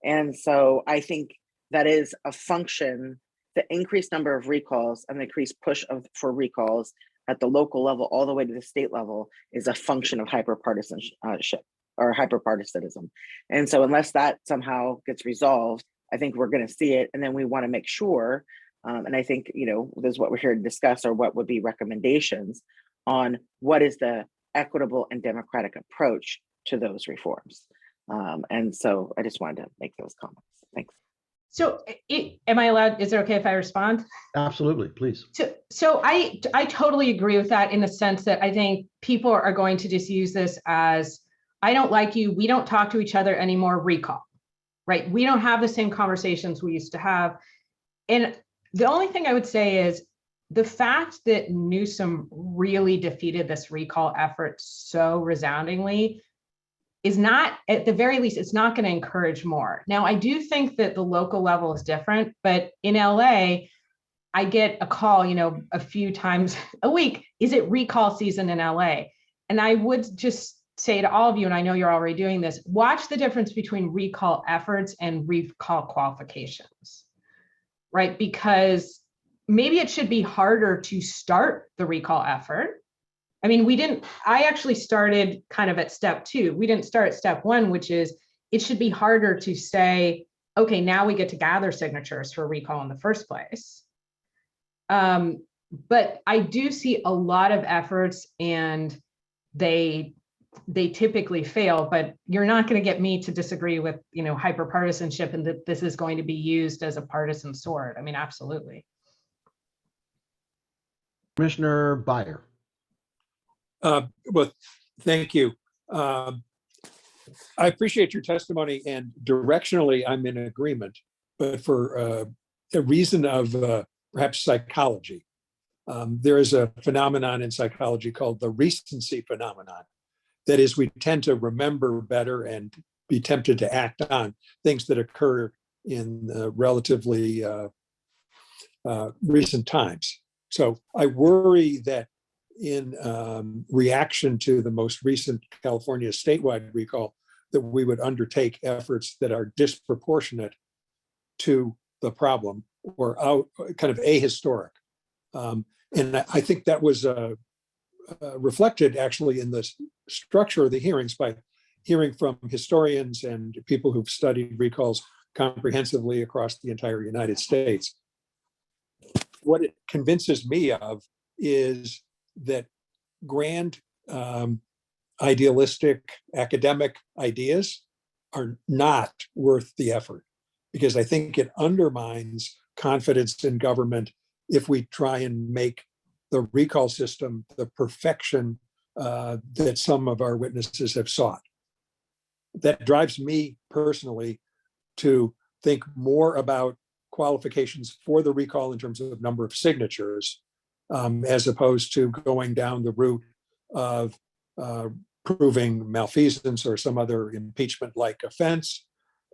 And so I think that is a function, the increased number of recalls and the increased push for recalls at the local level all the way to the state level is a function of hyperpartisanship or hyperpartisanism. And so unless that somehow gets resolved, I think we're going to see it. And then we want to make sure, and I think, you know, this is what we're here to discuss, or what would be recommendations on what is the equitable and democratic approach to those reforms. And so I just wanted to make those comments. Thanks. So am I allowed, is it okay if I respond? Absolutely, please. So I totally agree with that, in the sense that I think people are going to just use this as, I don't like you, we don't talk to each other anymore, recall, right? We don't have the same conversations we used to have. And the only thing I would say is the fact that Newsom really defeated this recall effort so resoundingly is not, at the very least, it's not going to encourage more. Now, I do think that the local level is different, but in LA, I get a call, you know, a few times a week, is it recall season in LA? And I would just say to all of you, and I know you're already doing this, watch the difference between recall efforts and recall qualifications, right? Because maybe it should be harder to start the recall effort. I mean, I actually started kind of at step 2. We didn't start at step 1, which is it should be harder to say, okay, now we get to gather signatures for recall in the first place. But I do see a lot of efforts and they typically fail, but you're not going to get me to disagree with, hyperpartisanship and that this is going to be used as a partisan sword. I mean, absolutely. Commissioner Byer. Well, thank you. I appreciate your testimony, and directionally I'm in agreement, but for a reason of perhaps psychology. There is a phenomenon in psychology called the recency phenomenon. That is, we tend to remember better and be tempted to act on things that occur in relatively recent times. So I worry that in reaction to the most recent California statewide recall, that we would undertake efforts that are disproportionate to the problem or kind of ahistoric. And I think that was reflected actually in the structure of the hearings by hearing from historians and people who've studied recalls comprehensively across the entire United States. What it convinces me of is that grand idealistic academic ideas are not worth the effort, because I think it undermines confidence in government if we try and make the recall system the perfection that some of our witnesses have sought. That drives me personally to think more about qualifications for the recall in terms of number of signatures, as opposed to going down the route of proving malfeasance or some other impeachment-like offense.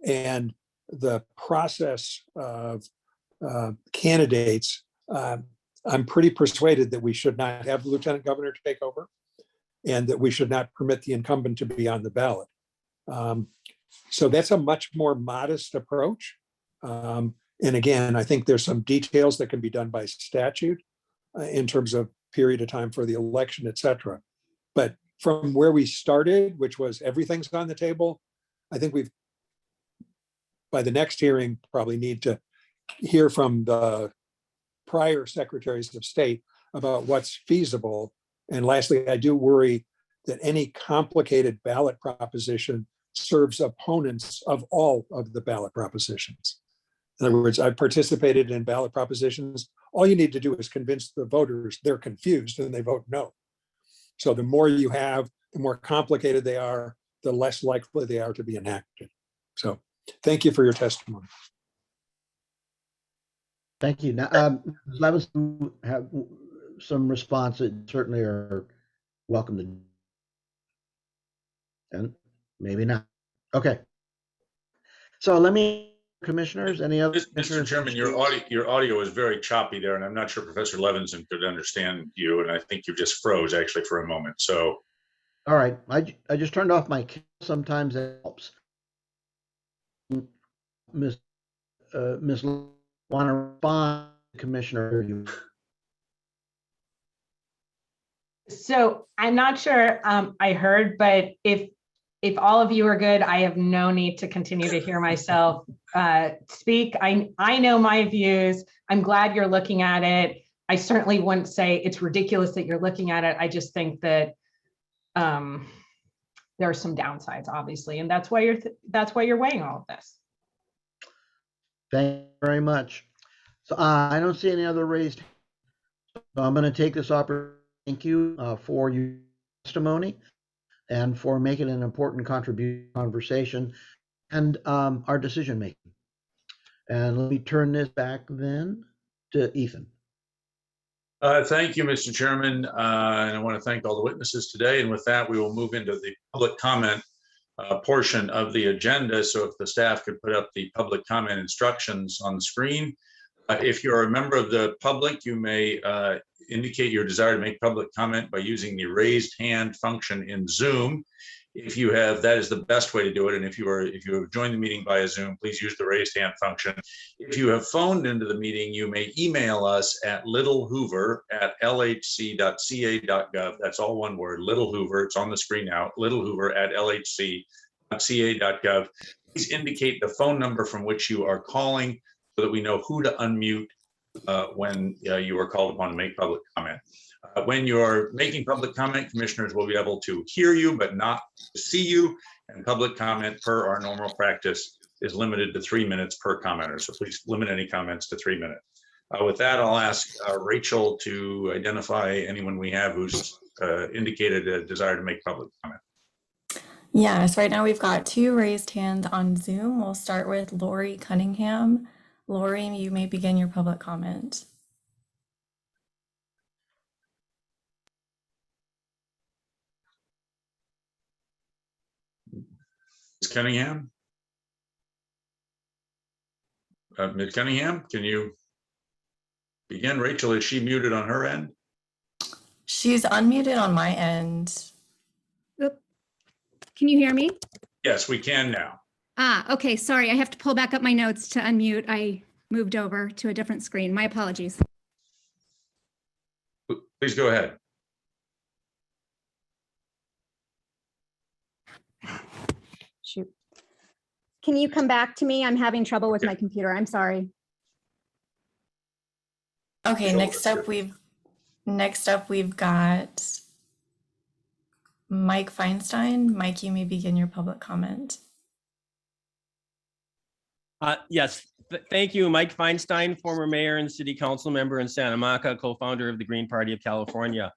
And the process of candidates, I'm pretty persuaded that we should not have the lieutenant governor take over and that we should not permit the incumbent to be on the ballot. So that's a much more modest approach. And again, I think there's some details that can be done by statute in terms of period of time for the election, et cetera. But from where we started, which was everything's on the table, I think we've, by the next hearing, probably need to hear from the prior secretaries of state about what's feasible. And lastly, I do worry that any complicated ballot proposition serves opponents of all of the ballot propositions. In other words, I've participated in ballot propositions. All you need to do is convince the voters they're confused and they vote no. So the more you have, the more complicated they are, the less likely they are to be enacted. So thank you for your testimony. Thank you. Now, Levinson have some response that certainly are welcome to, and maybe not. Okay. So let me, commissioners, any other? Mr. Chairman, your audio is very choppy there, and I'm not sure Professor Levinson could understand you, and I think you just froze actually for a moment. So, all right, I just turned off my camera. Sometimes that helps. Miss want to respond, Commissioner? So I'm not sure I heard, but if all of you are good, I have no need to continue to hear myself speak. I know my views. I'm glad you're looking at it. I certainly wouldn't say it's ridiculous that you're looking at it. I just think that there are some downsides, obviously, and that's why you're weighing all of this. Thank you very much. So I don't see any other raised hands. So I'm going to take this opportunity. Thank you for your testimony and for making an important contribution to conversation and our decision making. And let me turn this back then to Ethan. Thank you, Mr. Chairman. And I want to thank all the witnesses today. And with that, we will move into the public comment portion of the agenda. So if the staff could put up the public comment instructions on the screen. If you're a member of the public, you may indicate your desire to make public comment by using the raised hand function in Zoom. If you have, that is the best way to do it. And if you have joined the meeting via Zoom, please use the raised hand function. If you have phoned into the meeting, you may email us at littlehoover@lhc.ca.gov. That's all one word, Little Hoover. It's on the screen now, littlehoover@lhc.ca.gov. Please indicate the phone number from which you are calling so that we know who to unmute when you are called upon to make public comment. When you're making public comment, commissioners will be able to hear you, but not to see you. And public comment, per our normal practice, is limited to 3 minutes per commenter. So please limit any comments to 3 minutes. With that, I'll ask Rachel to identify anyone we have who's indicated a desire to make public comment. Yes, right now we've got 2 raised hands on Zoom. We'll start with Lori Cunningham. Lori, you may begin your public comment. Ms. Cunningham? Ms. Cunningham, can you begin? Rachel, is she muted on her end? She's unmuted on my end. Oop. Can you hear me? Yes, we can now. Okay, sorry, I have to pull back up my notes to unmute. I moved over to a different screen. My apologies. Please go ahead. Shoot. Can you come back to me? I'm having trouble with my computer. I'm sorry. Okay, next up we've got Mike Feinstein. Mike, you may begin your public comment. Yes, thank you. Mike Feinstein, former mayor and city council member in Santa Monica, co-founder of the Green Party of California.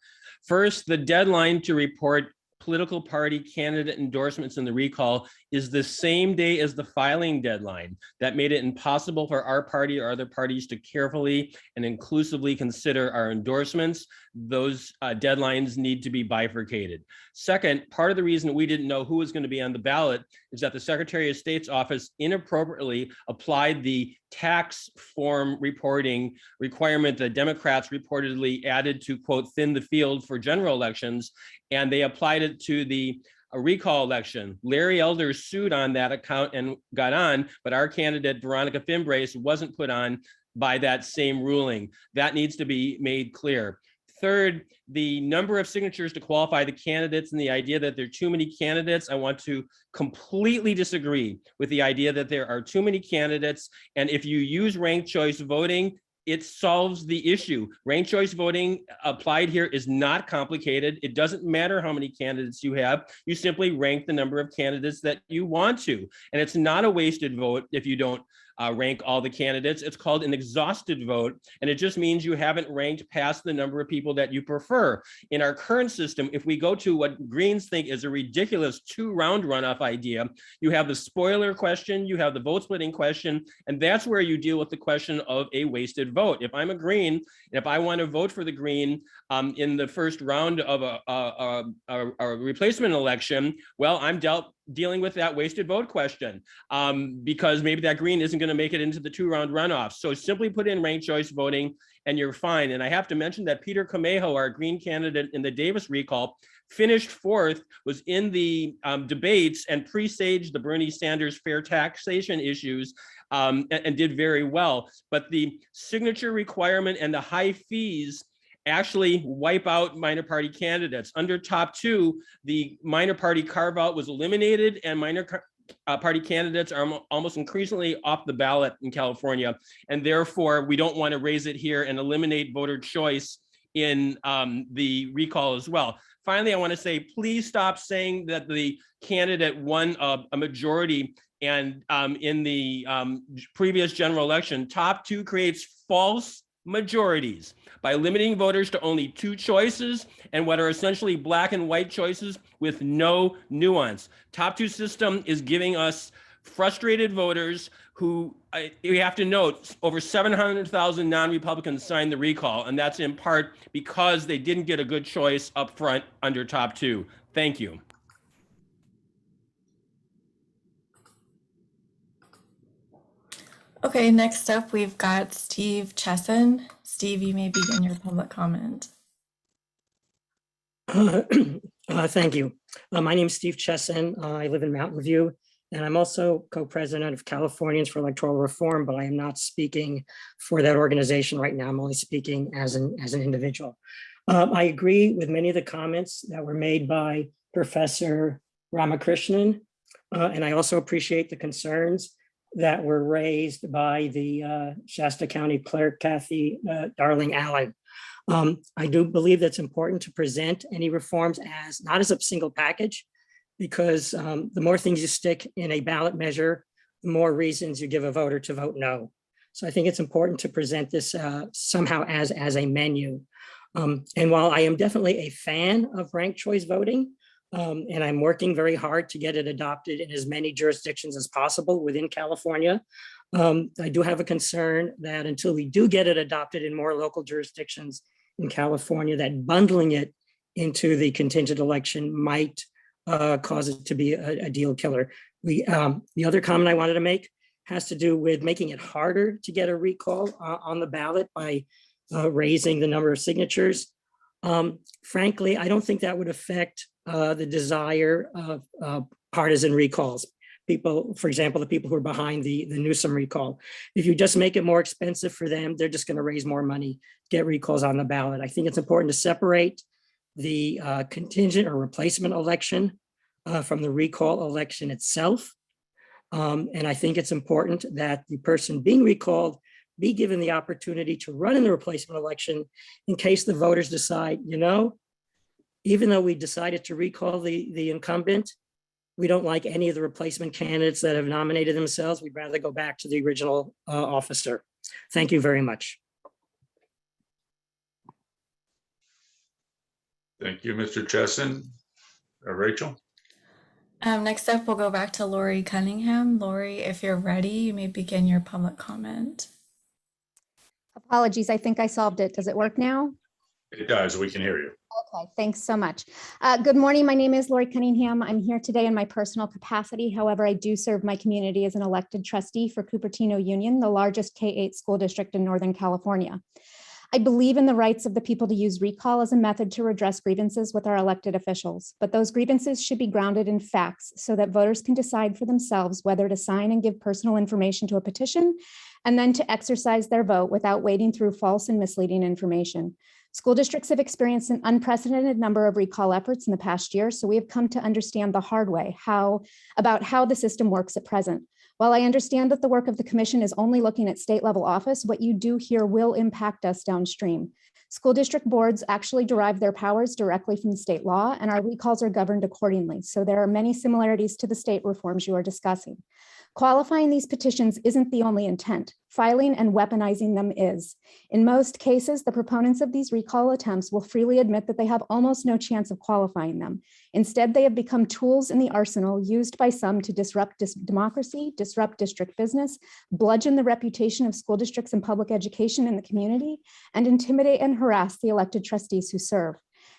First, the deadline to report political party candidate endorsements in the recall is the same day as the filing deadline. That made it impossible for our party or other parties to carefully and inclusively consider our endorsements. Those deadlines need to be bifurcated. Second, part of the reason we didn't know who was going to be on the ballot is that the Secretary of State's office inappropriately applied the tax form reporting requirement that Democrats reportedly added to, quote, thin the field for general elections, and they applied it to the recall election. Larry Elder sued on that account and got on, but our candidate, Veronica Fimbrace, wasn't put on by that same ruling. That needs to be made clear. Third, the number of signatures to qualify the candidates and the idea that there are too many candidates, I want to completely disagree with the idea that there are too many candidates. And if you use ranked choice voting, it solves the issue. Ranked choice voting applied here is not complicated. It doesn't matter how many candidates you have. You simply rank the number of candidates that you want to. And it's not a wasted vote if you don't rank all the candidates. It's called an exhausted vote, and it just means you haven't ranked past the number of people that you prefer. In our current system, if we go to what Greens think is a ridiculous 2-round runoff idea, you have the spoiler question, you have the vote splitting question, and that's where you deal with the question of a wasted vote. If I'm a Green, and if I want to vote for the Green in the first round of a replacement election, well, I'm dealing with that wasted vote question because maybe that Green isn't going to make it into the 2-round runoff. So simply put in ranked choice voting and you're fine. And I have to mention that Peter Camejo, our Green candidate in the Davis recall, finished 4th, was in the debates and presaged the Bernie Sanders fair taxation issues and did very well. But the signature requirement and the high fees actually wipe out minor party candidates. Under top 2, the minor party carve out was eliminated and minor party candidates are almost increasingly off the ballot in California. And therefore, we don't want to raise it here and eliminate voter choice in the recall as well. Finally, I want to say, please stop saying that the candidate won a majority and in the previous general election. Top 2 creates false majorities by limiting voters to only 2 choices and what are essentially black and white choices with no nuance. Top 2 system is giving us frustrated voters who, we have to note, over 700,000 non-Republicans signed the recall, and that's in part because they didn't get a good choice up front under top 2. Thank you. Okay, next up, we've got Steve Chesson. Steve, you may begin your public comment. Thank you. My name is Steve Chesson. I live in Mountain View, and I'm also co-president of Californians for Electoral Reform, but I am not speaking for that organization right now. I'm only speaking as an individual. I agree with many of the comments that were made by Professor Ramakrishnan, and I also appreciate the concerns that were raised by the Shasta County Clerk, Cathy Darling-Allen. I do believe that's important to present any reforms as not as a single package, because the more things you stick in a ballot measure, the more reasons you give a voter to vote no. So I think it's important to present this somehow as a menu. And while I am definitely a fan of ranked choice voting, and I'm working very hard to get it adopted in as many jurisdictions as possible within California, I do have a concern that until we do get it adopted in more local jurisdictions in California, that bundling it into the contingent election might cause it to be a deal killer. The other comment I wanted to make has to do with making it harder to get a recall on the ballot by raising the number of signatures. Frankly, I don't think that would affect the desire of partisan recalls. People, for example, the people who are behind the Newsom recall. If you just make it more expensive for them, they're just going to raise more money, get recalls on the ballot. I think it's important to separate the contingent or replacement election from the recall election itself. And I think it's important that the person being recalled be given the opportunity to run in the replacement election in case the voters decide, you know, even though we decided to recall the incumbent, we don't like any of the replacement candidates that have nominated themselves. We'd rather go back to the original officer. Thank you very much. Thank you, Mr. Chesson. Rachel? Next up, we'll go back to Lori Cunningham. Lori, if you're ready, you may begin your public comment. Apologies, I think I solved it. Does it work now? It does. We can hear you. Okay, thanks so much. Good morning. My name is Lori Cunningham. I'm here today in my personal capacity. However, I do serve my community as an elected trustee for Cupertino Union, the largest K-8 school district in Northern California. I believe in the rights of the people to use recall as a method to redress grievances with our elected officials, but those grievances should be grounded in facts so that voters can decide for themselves whether to sign and give personal information to a petition and then to exercise their vote without wading through false and misleading information. School districts have experienced an unprecedented number of recall efforts in the past year, so we have come to understand the hard way about how the system works at present. While I understand that the work of the commission is only looking at state level office, what you do here will impact us downstream. School district boards actually derive their powers directly from state law, and our recalls are governed accordingly. So there are many similarities to the state reforms you are discussing. Qualifying these petitions isn't the only intent. Filing and weaponizing them is. In most cases, the proponents of these recall attempts will freely admit that they have almost no chance of qualifying them. Instead, they have become tools in the arsenal used by some to disrupt democracy, disrupt district business, bludgeon the reputation of school districts and public education in the community, and intimidate and harass the elected trustees who serve.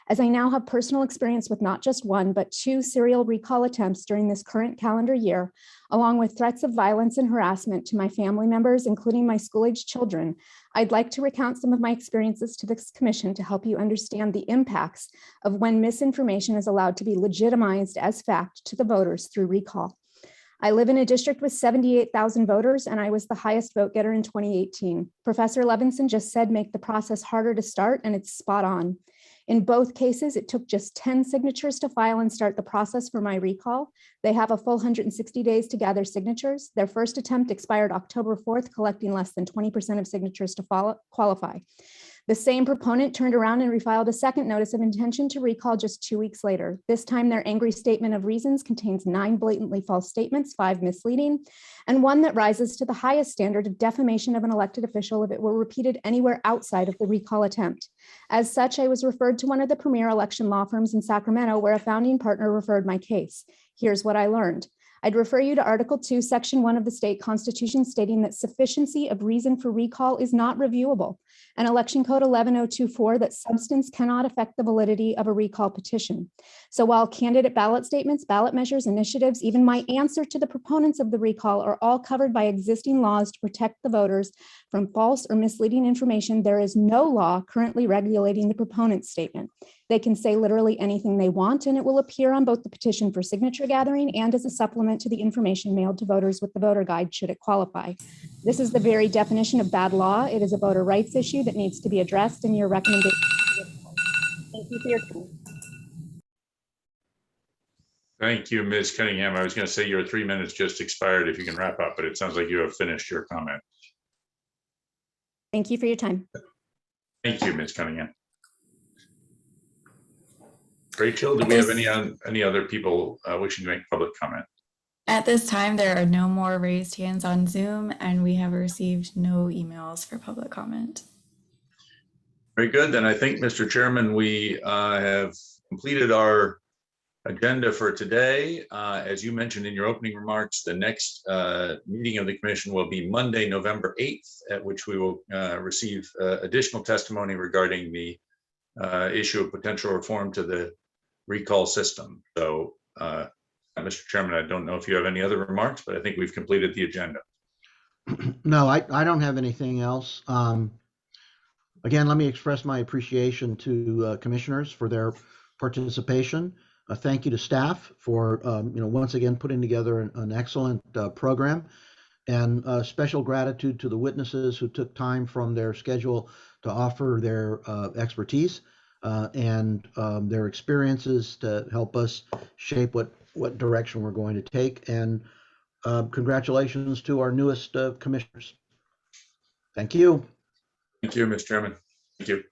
As I now have personal experience with not just one, but two serial recall attempts during this current calendar year, along with threats of violence and harassment to my family members, including my school-aged children, I'd like to recount some of my experiences to this commission to help you understand the impacts of when misinformation is allowed to be legitimized as fact to the voters through recall. I live in a district with 78,000 voters, and I was the highest vote getter in 2018. Professor Levinson just said make the process harder to start, and it's spot on. In both cases, it took just 10 signatures to file and start the process for my recall. They have a full 160 days to gather signatures. Their first attempt expired October 4th, collecting less than 20% of signatures to qualify. The same proponent turned around and refiled a second notice of intention to recall just 2 weeks later. This time, their angry statement of reasons contains 9 blatantly false statements, 5 misleading, and 1 that rises to the highest standard of defamation of an elected official if it were repeated anywhere outside of the recall attempt. As such, I was referred to one of the premier election law firms in Sacramento, where a founding partner referred my case. Here's what I learned. I'd refer you to Article 2, Section 1 of the state constitution, stating that sufficiency of reason for recall is not reviewable, and Election Code 11024 that substance cannot affect the validity of a recall petition. So while candidate ballot statements, ballot measures, initiatives, even my answer to the proponents of the recall are all covered by existing laws to protect the voters from false or misleading information, there is no law currently regulating the proponent's statement. They can say literally anything they want, and it will appear on both the petition for signature gathering and as a supplement to the information mailed to voters with the voter guide, should it qualify. This is the very definition of bad law. It is a voter rights issue that needs to be addressed, and your recommendation. Thank you for your time. Thank you, Ms. Cunningham. I was going to say your 3 minutes just expired if you can wrap up, but it sounds like you have finished your comment. Thank you for your time. Thank you, Ms. Cunningham. Rachel, do we have any other people wishing to make public comment? At this time, there are no more raised hands on Zoom, and we have received no emails for public comment. Very good. Then I think, Mr. Chairman, we have completed our agenda for today. As you mentioned in your opening remarks, the next meeting of the commission will be Monday, November 8th, at which we will receive additional testimony regarding the issue of potential reform to the recall system. So, Mr. Chairman, I don't know if you have any other remarks, but I think we've completed the agenda. No, I don't have anything else. Again, let me express my appreciation to commissioners for their participation. Thank you to staff for once again putting together an excellent program, and special gratitude to the witnesses who took time from their schedule to offer their expertise and their experiences to help us shape what direction we're going to take. And congratulations to our newest commissioners. Thank you. Thank you, Mr. Chairman. Thank you.